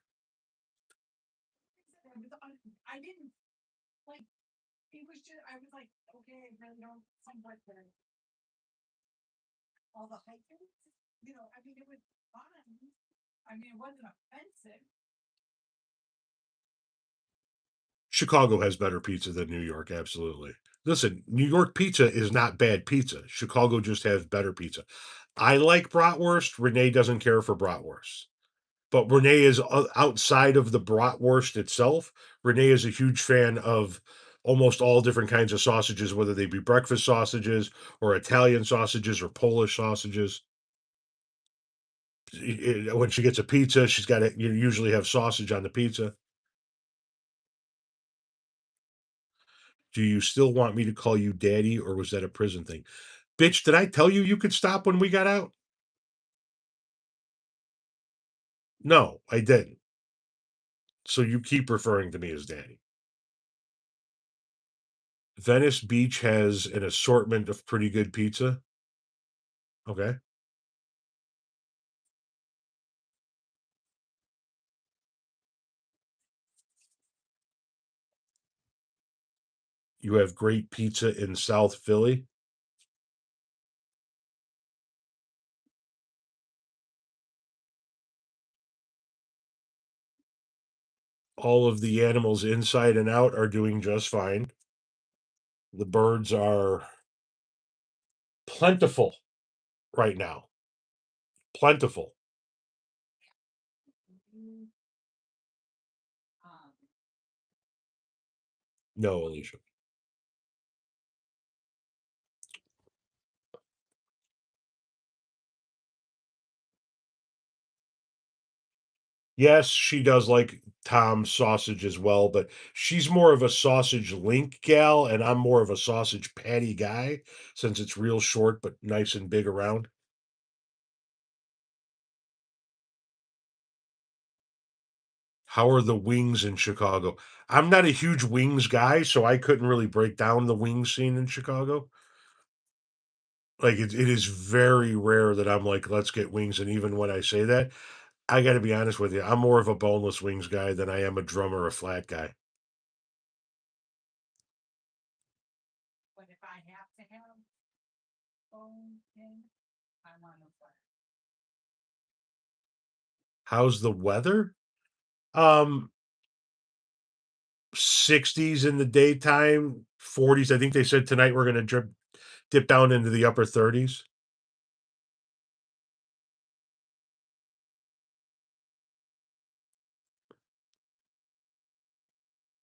Chicago has better pizza than New York, absolutely. Listen, New York pizza is not bad pizza. Chicago just has better pizza. I like bratwurst. Renee doesn't care for bratwurst. But Renee is outside of the bratwurst itself. Renee is a huge fan of almost all different kinds of sausages, whether they be breakfast sausages or Italian sausages or Polish sausages. When she gets a pizza, she's got to you usually have sausage on the pizza. Do you still want me to call you daddy, or was that a prison thing? Bitch, did I tell you you could stop when we got out? No, I didn't. So you keep referring to me as daddy. Venice Beach has an assortment of pretty good pizza. Okay. You have great pizza in South Philly. All of the animals inside and out are doing just fine. The birds are plentiful right now. Plentiful. No, Alicia. Yes, she does like Tom's sausage as well, but she's more of a sausage link gal, and I'm more of a sausage patty guy since it's real short but nice and big around. How are the wings in Chicago? I'm not a huge wings guy, so I couldn't really break down the wing scene in Chicago. Like it is very rare that I'm like, let's get wings. And even when I say that, I got to be honest with you, I'm more of a boneless wings guy than I am a drum or a flat guy. How's the weather? Um, 60s in the daytime, 40s. I think they said tonight we're gonna dip down into the upper 30s.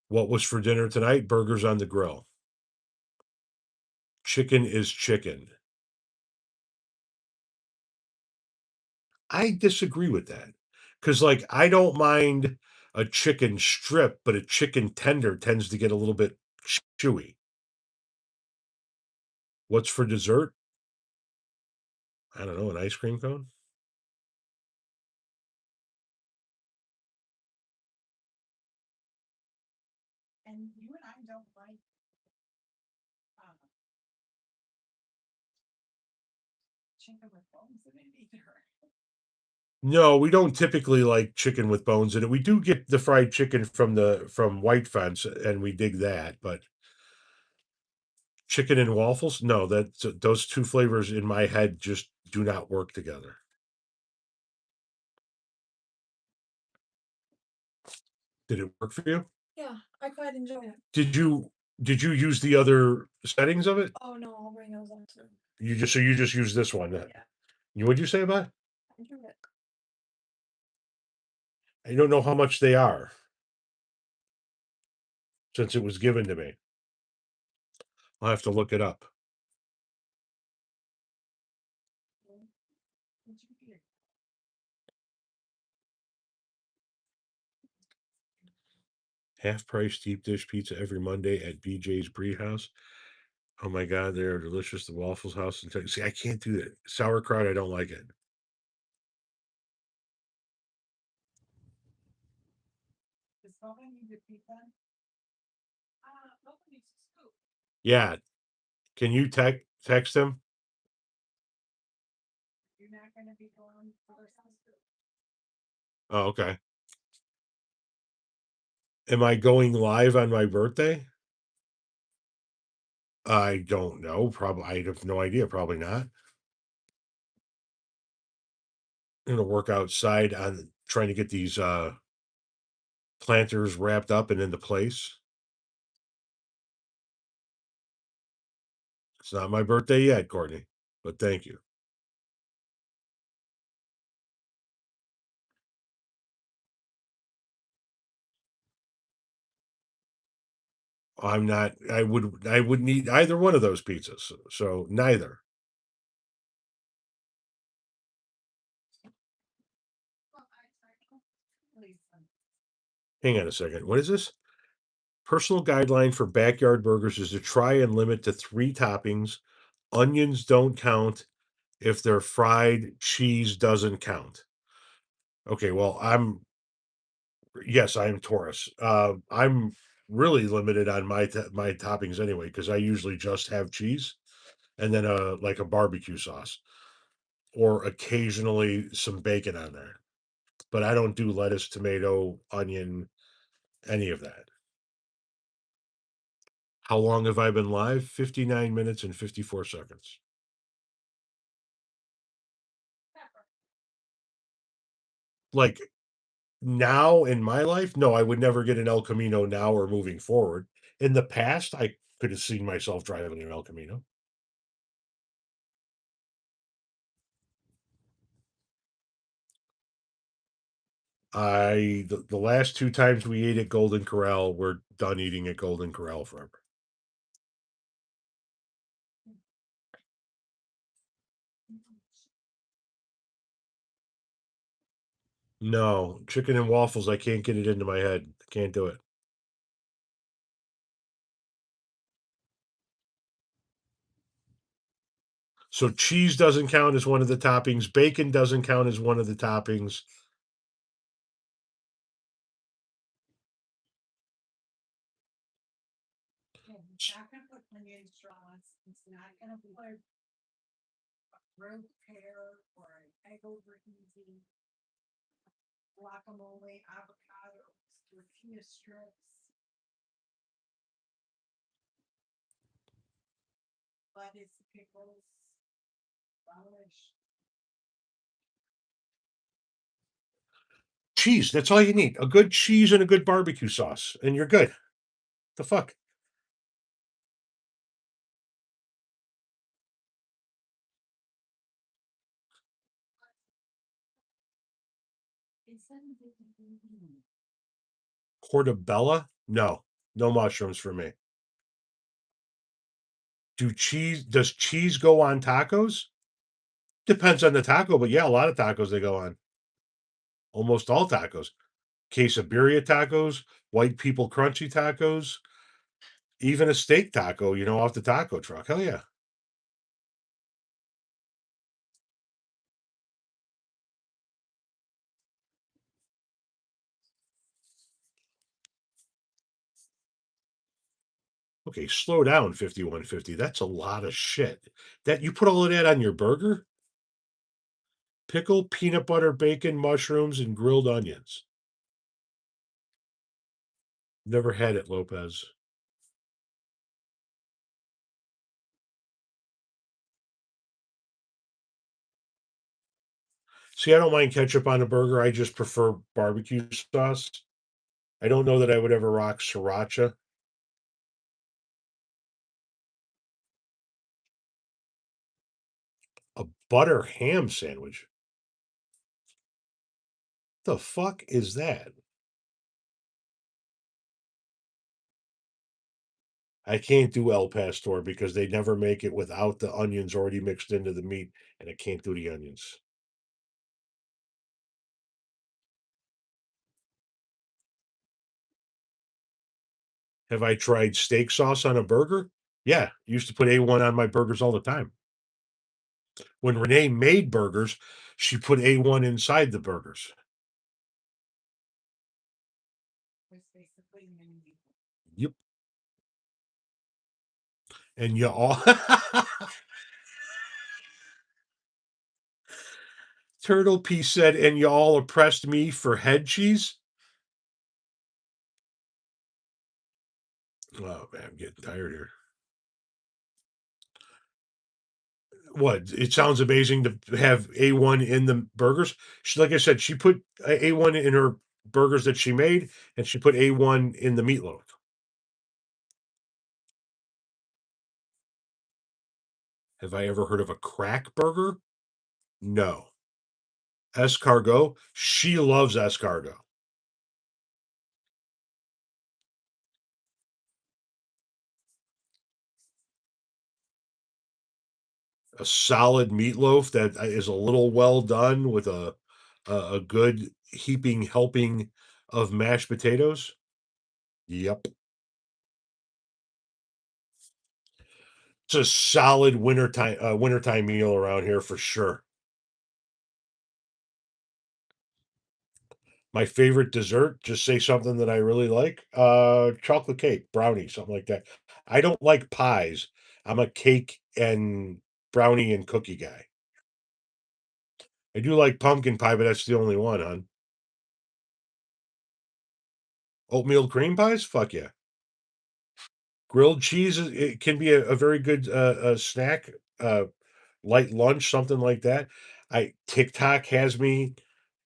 What was for dinner tonight? Burgers on the grill. Chicken is chicken. I disagree with that. Because like I don't mind a chicken strip, but a chicken tender tends to get a little bit chewy. What's for dessert? I don't know, an ice cream cone? No, we don't typically like chicken with bones in it. We do get the fried chicken from White Fence, and we dig that, but chicken and waffles? No, that those two flavors in my head just do not work together. Did it work for you? Did you use the other settings of it? You just use this one. What'd you say about it? I don't know how much they are since it was given to me. I'll have to look it up. Half price deep dish pizza every Monday at BJ's Brie House. Oh my god, they're delicious. The Waffles House and see, I can't do that. Sauerkraut, I don't like it. Yeah, can you text him? Oh, okay. Am I going live on my birthday? I don't know. Probably, I have no idea. Probably not. I'm gonna work outside on trying to get these planters wrapped up and into place. It's not my birthday yet, Courtney, but thank you. I'm not. I wouldn't eat either one of those pizzas. So neither. Hang on a second. What is this? Personal guideline for backyard burgers is to try and limit to three toppings. Onions don't count. If they're fried, cheese doesn't count. Okay, well, yes, I am Taurus. I'm really limited on my toppings anyway because I usually just have cheese and then like a barbecue sauce or occasionally some bacon on there. But I don't do lettuce, tomato, onion, any of that. How long have I been live? 59 minutes and 54 seconds. Like now in my life, no, I would never get an El Camino now or moving forward. In the past, I could have seen myself driving an El Camino. The last two times we ate at Golden Corral, we're done eating at Golden Corral forever. No, chicken and waffles, I can't get it into my head. Can't do it. So cheese doesn't count as one of the toppings. Bacon doesn't count as one of the toppings. Grilled pear or an egg over easy, guacamole, avocados, tortilla strips, lettuce, pickles, relish. Cheese, that's all you need. A good cheese and a good barbecue sauce, and you're good. The fuck? Portobello? No. No mushrooms for me. Does cheese go on tacos? Depends on the taco, but yeah, a lot of tacos they go on. Almost all tacos. Quesabirria tacos, white people crunchy tacos, even a steak taco, off the taco truck. Hell yeah. Okay, slow down, 5150. That's a lot of shit. That you put all of that on your burger? Pickle, peanut butter, bacon, mushrooms, and grilled onions. Never had it, Lopez. See, I don't mind ketchup on a burger. I just prefer barbecue sauce. I don't know that I would ever rock sriracha. A butter ham sandwich. The fuck is that? I can't do El Pastor because they never make it without the onions already mixed into the meat, and I can't do the onions. Have I tried steak sauce on a burger? Yeah, used to put A1 on my burgers all the time. When Renee made burgers, she put A1 inside the burgers. Yep. And you all Turtle P said, and you all oppressed me for head cheese. Oh man, I'm getting tired here. What? It sounds amazing to have A1 in the burgers. Like I said, she put A1 in her burgers that she made, and she put A1 in the meatloaf. Have I ever heard of a crack burger? No. Escargot. She loves escargot. A solid meatloaf that is a little well done with a good heaping helping of mashed potatoes. Yep. It's a solid wintertime meal around here for sure. My favorite dessert, just say something that I really like. Chocolate cake, brownie, something like that. I don't like pies. I'm a cake and brownie and cookie guy. I do like pumpkin pie, but that's the only one, hon. Oatmeal cream pies? Fuck yeah. Grilled cheese, it can be a very good snack, uh, light lunch, something like that. I TikTok has me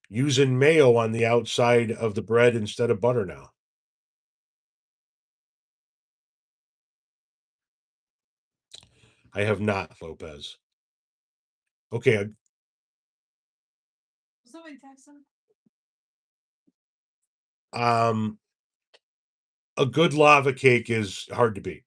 using mayo on the outside of the bread instead of butter now. I have not, Lopez. Okay, Somebody text him. A good lava cake is hard to beat.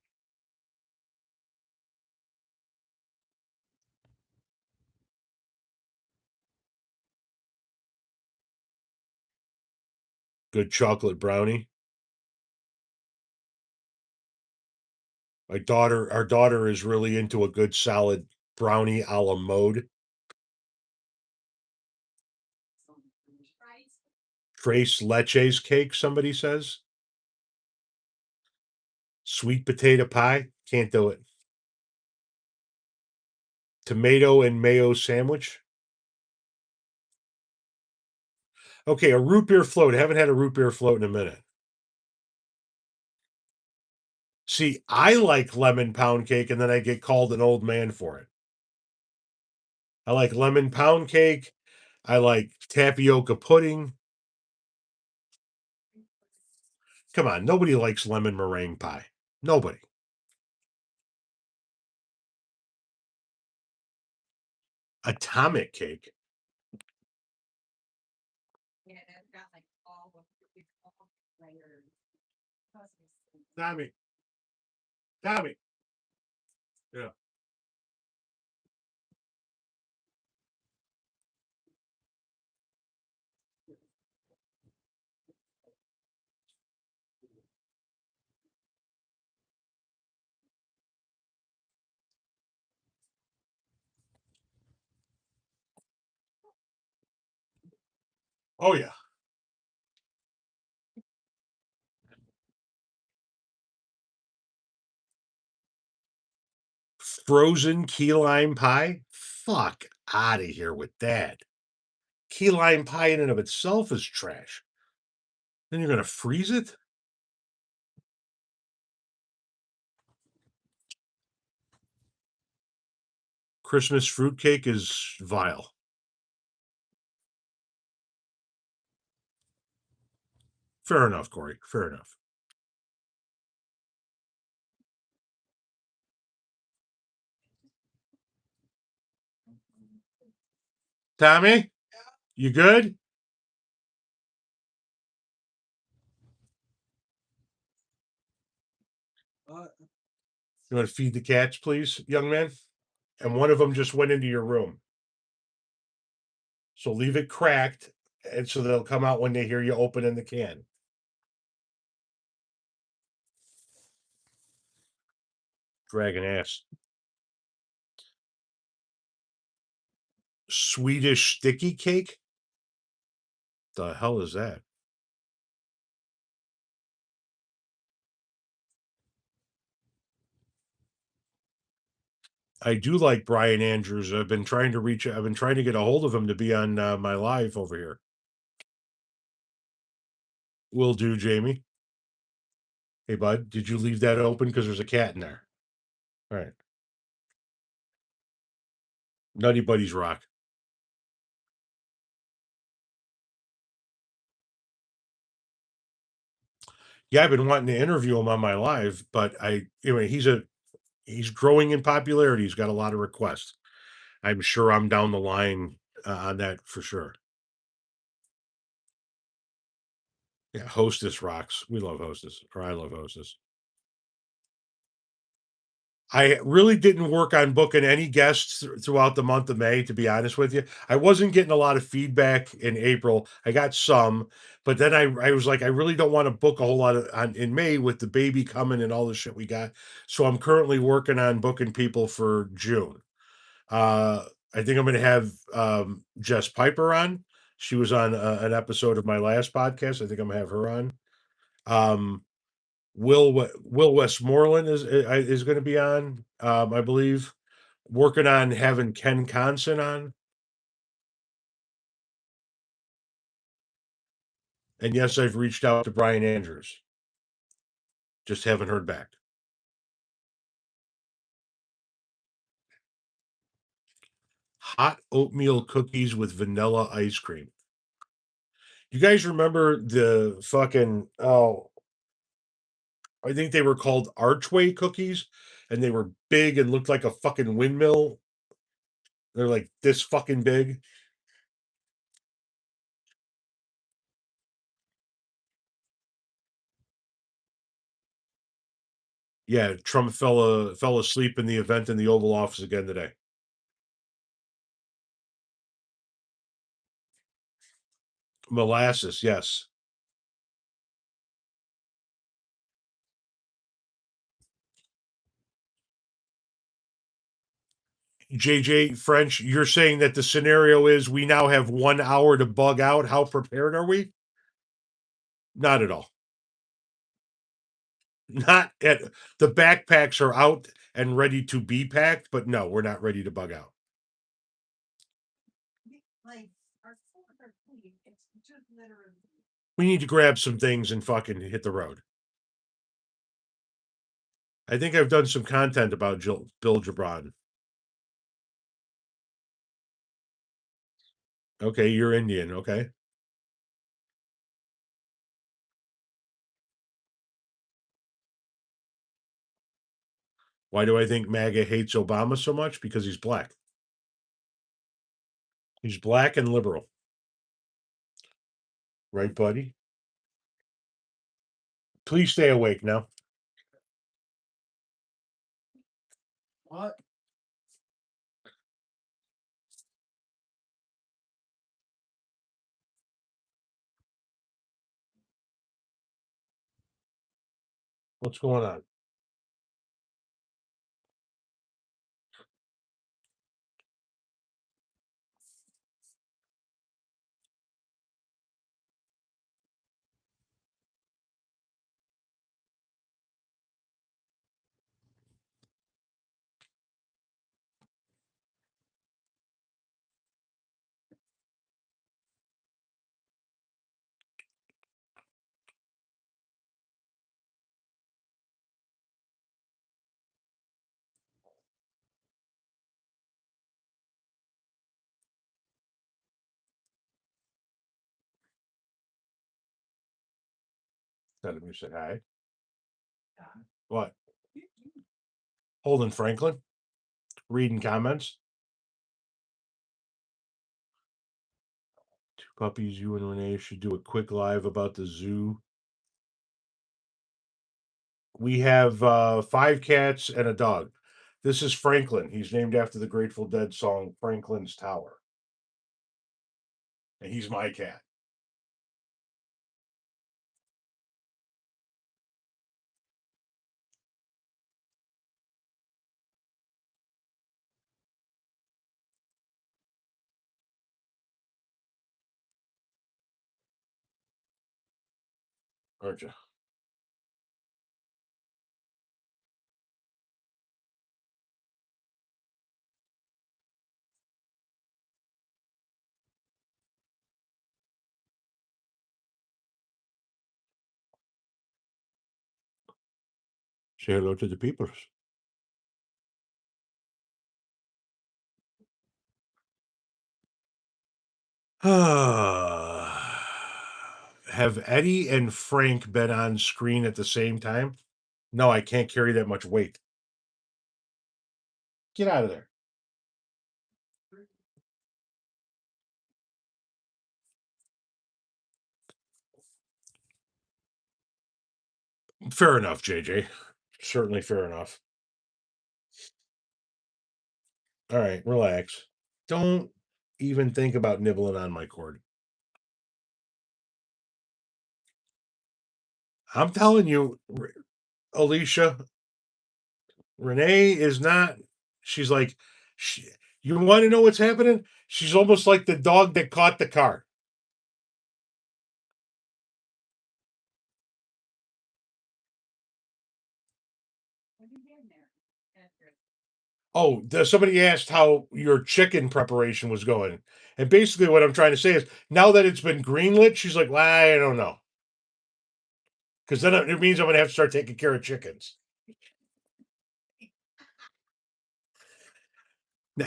Good chocolate brownie. Our daughter is really into a good solid brownie a la mode. Tres leches cake, somebody says. Sweet potato pie, can't do it. Tomato and mayo sandwich. Okay, a root beer float. I haven't had a root beer float in a minute. See, I like lemon pound cake, and then I get called an old man for it. I like lemon pound cake. I like tapioca pudding. Come on, nobody likes lemon meringue pie. Nobody. Atomic cake. Yeah, I've got like all of the layers. Tommy. Tommy. Yeah. Oh yeah. Frozen key lime pie? Fuck out of here with that. Key lime pie in and of itself is trash. Then you're gonna freeze it? Christmas fruitcake is vile. Fair enough, Corey. Fair enough. Tommy, you good? You want to feed the cats, please, young man? And one of them just went into your room. So leave it cracked, and so they'll come out when they hear you opening the can. Dragon ass. Swedish sticky cake? The hell is that? I do like Brian Andrews. I've been trying to get a hold of him to be on my live over here. Will do, Jamie. Hey, bud, did you leave that open? Because there's a cat in there. All right. Nutty Buddies rock. Yeah, I've been wanting to interview him on my live, but he's growing in popularity. He's got a lot of requests. I'm sure I'm down the line on that for sure. Yeah, Hostess rocks. We love Hostess, or I love Hostess. I really didn't work on booking any guests throughout the month of May, to be honest with you. I wasn't getting a lot of feedback in April. I got some, but then I was like, I really don't want to book a whole lot in May with the baby coming and all the shit we got. So I'm currently working on booking people for June. I think I'm going to have Jess Piper on. She was on an episode of my last podcast. I think I'm going to have her on. Um, Will Westmoreland is going to be on. I believe working on having Ken Conson on. And yes, I've reached out to Brian Andrews. Just haven't heard back. Hot oatmeal cookies with vanilla ice cream. You guys remember the fucking I think they were called Archway cookies, and they were big and looked like a fucking windmill. They're like this fucking big. Yeah, Trump fell asleep in the event in the Oval Office again today. Molasses, yes. JJ French, you're saying that the scenario is we now have 1 hour to bug out. How prepared are we? Not at all. Not at the backpacks are out and ready to be packed, but no, we're not ready to bug out. Like our phones are clean. It's just literally. We need to grab some things and fucking hit the road. I think I've done some content about Bill Gibran. Okay, you're Indian. Okay. Why do I think MAGA hates Obama so much? Because he's black. He's black and liberal. Right, buddy? Please stay awake now. What? What's going on? Tell him you said hi. What? Holden Franklin? Reading comments? Two puppies, you and Renee should do a quick live about the zoo. We have 5 cats and a dog. This is Franklin. He's named after the Grateful Dead song Franklin's Tower. And he's my cat. Aren't you? Say hello to the peoples. Have Eddie and Frank been on screen at the same time? No, I can't carry that much weight. Get out of there. Fair enough, JJ. Certainly fair enough. All right, relax. Don't even think about nibbling on my cord. I'm telling you, Alicia, Renee is not. She's like, she, you want to know what's happening? She's almost like the dog that caught the car. What are you getting there? Oh, somebody asked how your chicken preparation was going. And basically, what I'm trying to say is now that it's been greenlit, she's like, well, I don't know. Because then it means I'm going to have to start taking care of chickens.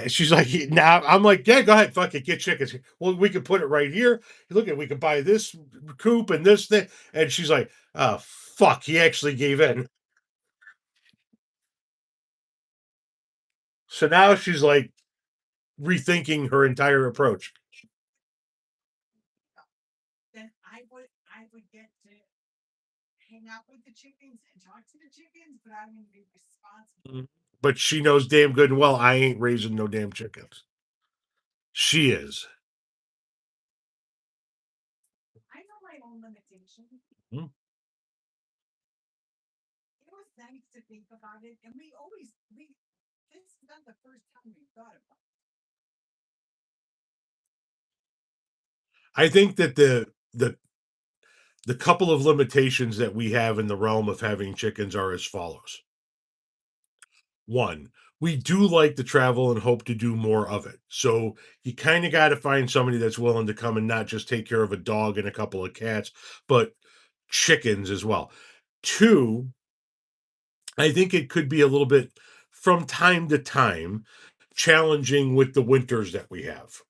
She's like, now I'm like, yeah, go ahead, fuck it, get chickens. Well, we could put it right here. Look at, we could buy this coop and this thing. And she's like, oh, fuck, he actually gave in. So now she's like rethinking her entire approach. Then I would get to hang out with the chickens and talk to the chickens, but I'm going to be responsible. But she knows damn good and well I ain't raising no damn chickens. She is. I know my own limitations. Hmm. It was nice to think about it, and this is not the first time we thought about it. I think that the couple of limitations that we have in the realm of having chickens are as follows. One, we do like to travel and hope to do more of it. So you kind of got to find somebody that's willing to come and not just take care of a dog and a couple of cats, but chickens as well. Two, I think it could be a little bit from time to time challenging with the winters that we have.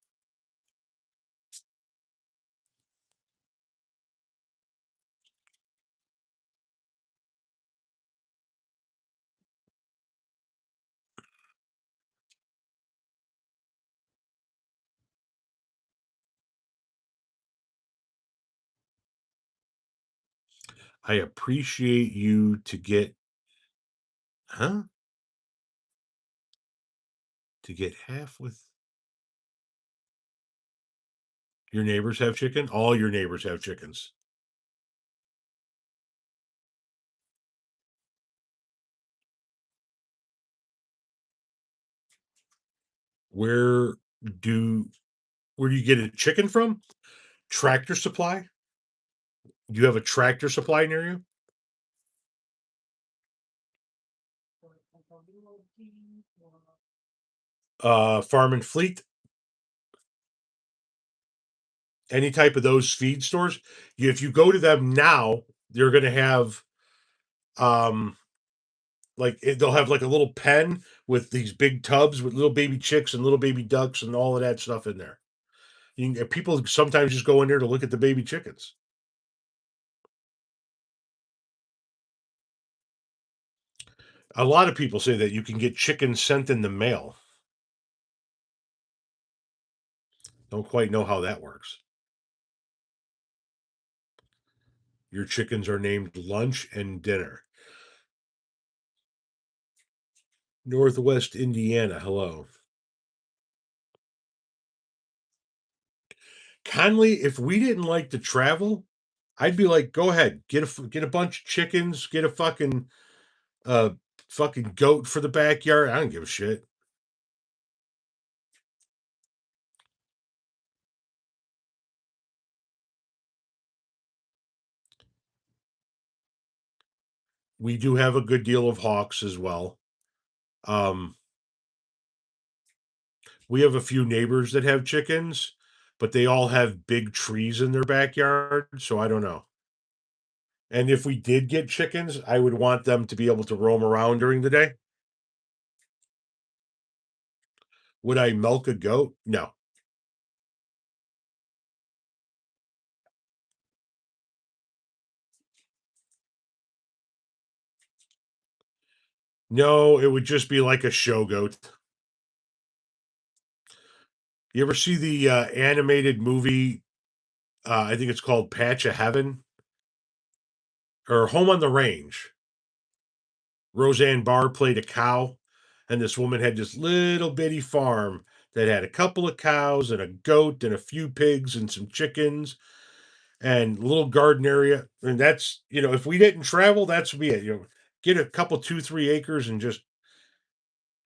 I appreciate you to get, huh? To get half with your neighbors have chicken? All your neighbors have chickens. Where do where do you get a chicken from? Tractor Supply? Do you have a Tractor Supply near you? Farm and Fleet? Any type of those feed stores? If you go to them now, they're going to have they'll have like a little pen with these big tubs with little baby chicks and little baby ducks and all of that stuff in there. People sometimes just go in there to look at the baby chickens. A lot of people say that you can get chickens sent in the mail. Don't quite know how that works. Your chickens are named lunch and dinner. Northwest Indiana, hello. Conley, if we didn't like to travel, I'd be like, go ahead, get a bunch of chickens, get a uh fucking goat for the backyard. I don't give a shit. We do have a good deal of hawks as well. Um, we have a few neighbors that have chickens, but they all have big trees in their backyard, so I don't know. And if we did get chickens, I would want them to be able to roam around during the day. Would I milk a goat? No. No, it would just be like a show goat. You ever see the animated movie? I think it's called Patch of Heaven or Home on the Range. Roseanne Barr played a cow, and this woman had this little bitty farm that had a couple of cows and a goat and a few pigs and some chickens and a little garden area. And that's, if we didn't travel, that's be it. Get a couple, 2, 3 acres and just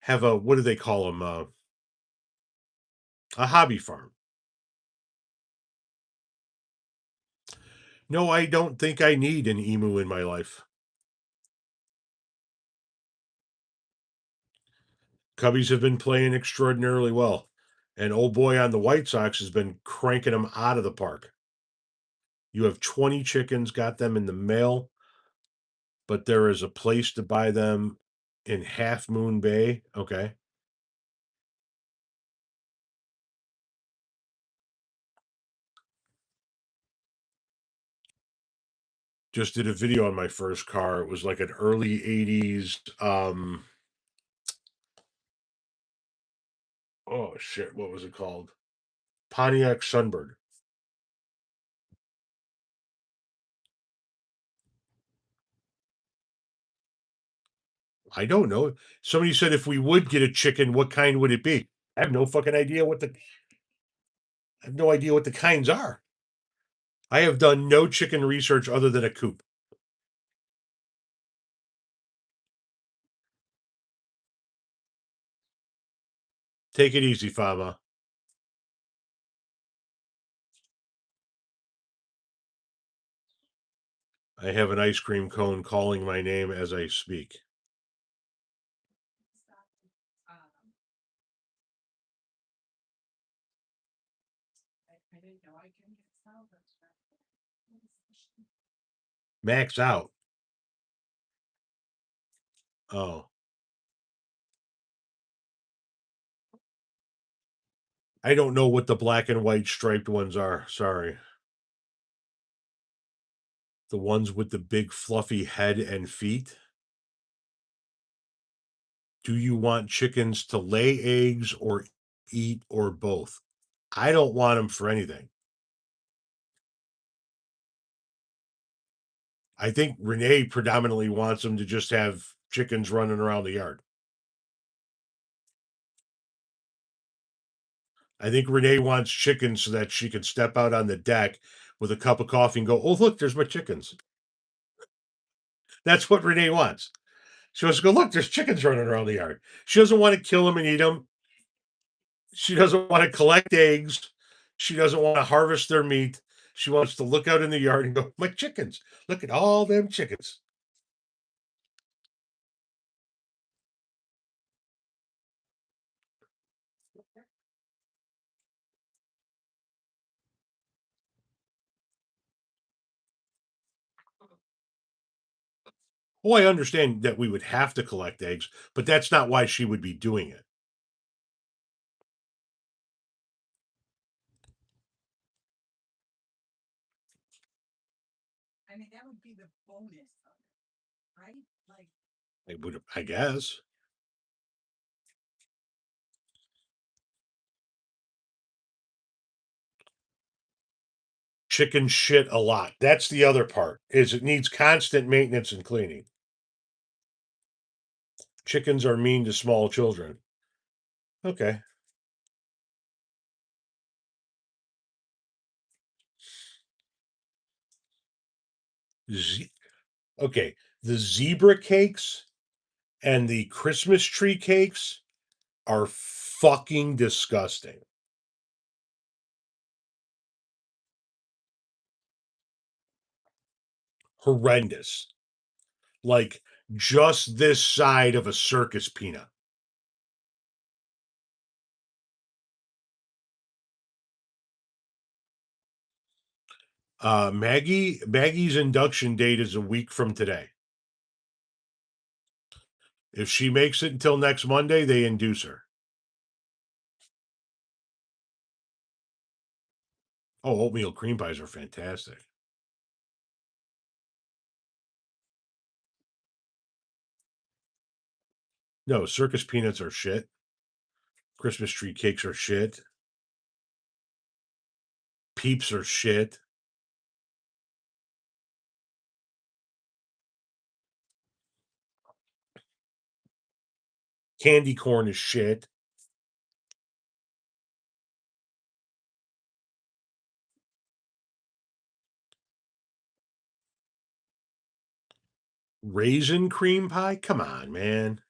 have what do they call them? A hobby farm. No, I don't think I need an emu in my life. Cubbies have been playing extraordinarily well. And old boy on the White Sox has been cranking them out of the park. You have 20 chickens, got them in the mail, but there is a place to buy them in Half Moon Bay. Okay. Just did a video on my first car. It was like an early 80s oh shit, what was it called? Pontiac Sunbird. I don't know. Somebody said if we would get a chicken, what kind would it be? I have no fucking idea I have no idea what the kinds are. I have done no chicken research other than a coop. Take it easy, Fama. I have an ice cream cone calling my name as I speak. I didn't know I can get salvage. Max out. Oh. I don't know what the black and white striped ones are. Sorry. The ones with the big fluffy head and feet. Do you want chickens to lay eggs or eat or both? I don't want them for anything. I think Renee predominantly wants them to just have chickens running around the yard. I think Renee wants chickens so that she can step out on the deck with a cup of coffee and go, "Oh, look, there's my chickens." That's what Renee wants. She wants to go, "Look, there's chickens running around the yard." She doesn't want to kill them and eat them. She doesn't want to collect eggs. She doesn't want to harvest their meat. She wants to look out in the yard and go, "My chickens. Look at all them chickens." Oh, I understand that we would have to collect eggs, but that's not why she would be doing it. I mean, that would be the bonus of it, right? Like, I would, I guess. Chicken shit a lot. That's the other part. Is it needs constant maintenance and cleaning. Chickens are mean to small children. Okay. Ze- okay. The zebra cakes and the Christmas tree cakes are fucking disgusting. Horrendous. Like just this side of a circus peanut. Maggie's induction date is a week from today. If she makes it until next Monday, they induce her. Oh, oatmeal cream pies are fantastic. No, circus peanuts are shit. Christmas tree cakes are shit. Peeps are shit. Candy corn is shit. Raisin cream pie? Come on, man.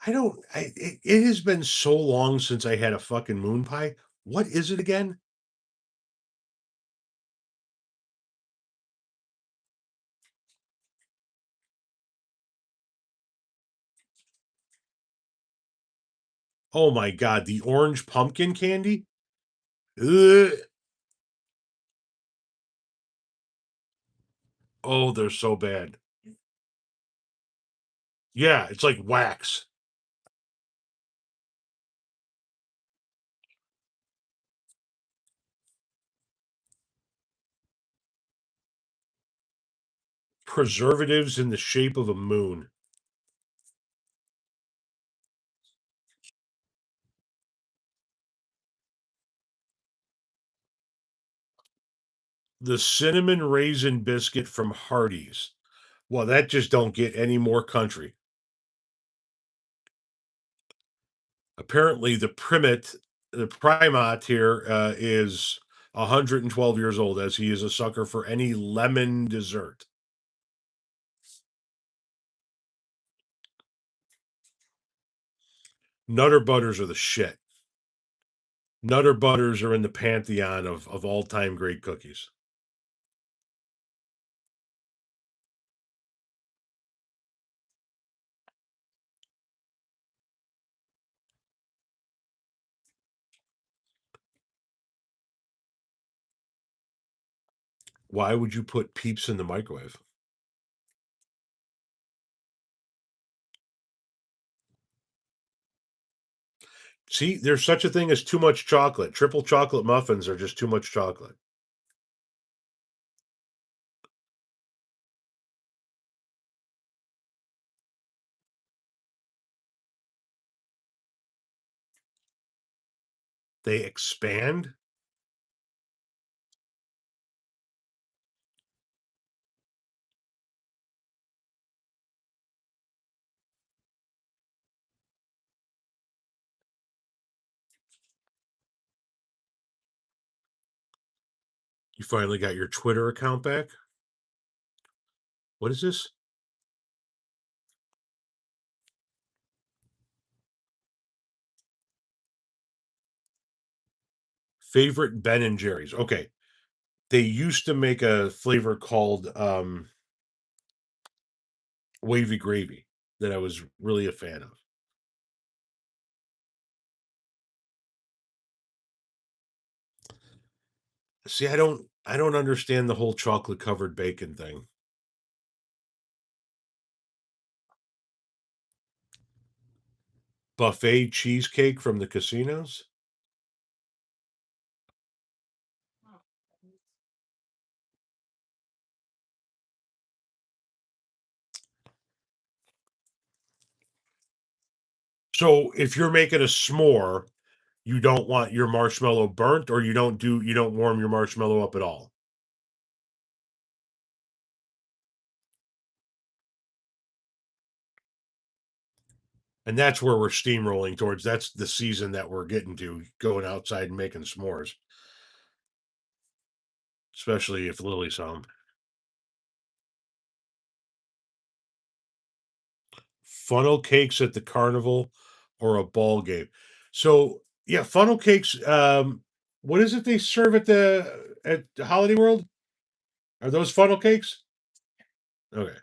It has been so long since I had a fucking moon pie. What is it again? Oh my god, the orange pumpkin candy? Ugh. Oh, they're so bad. Yeah, it's like wax. Preservatives in the shape of a moon. The cinnamon raisin biscuit from Hardee's. Well, that just don't get any more country. Apparently, the primate here is 112 years old, as he is a sucker for any lemon dessert. Nutter butters are the shit. Nutter butters are in the pantheon of all time great cookies. Why would you put Peeps in the microwave? See, there's such a thing as too much chocolate. Triple chocolate muffins are just too much chocolate. They expand. You finally got your Twitter account back? What is this? Favorite Ben and Jerry's. Okay. They used to make a flavor called wavy gravy that I was really a fan of. See, I don't understand the whole chocolate covered bacon thing. Buffet cheesecake from the casinos? Oh, So if you're making a s'more, you don't want your marshmallow burnt, or you don't warm your marshmallow up at all. And that's where we're steamrolling towards. That's the season that we're getting to, going outside and making s'mores. Especially if Lily's home. Funnel cakes at the carnival or a ball game. So yeah, funnel cakes. What is it they serve at Holiday World? Are those funnel cakes? Okay.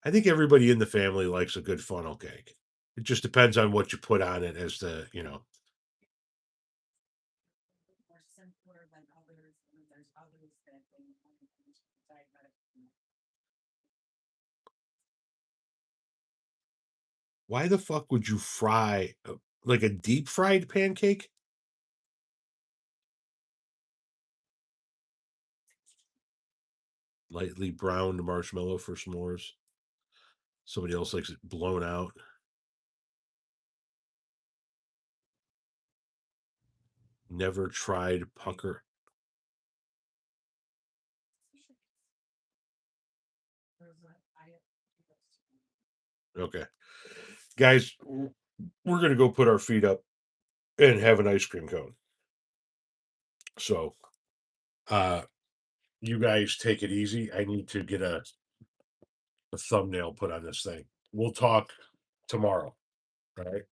I think everybody in the family likes a good funnel cake. It just depends on what you put on it as the. more simpler than others, and there's others that they diabetic. Why the fuck would you fry like a deep fried pancake? Lightly browned marshmallow for s'mores. Somebody else likes it blown out. Never tried pucker. Okay. Guys, we're going to go put our feet up and have an ice cream cone. So, uh, you guys take it easy. I need to get a thumbnail put on this thing. We'll talk tomorrow. All right.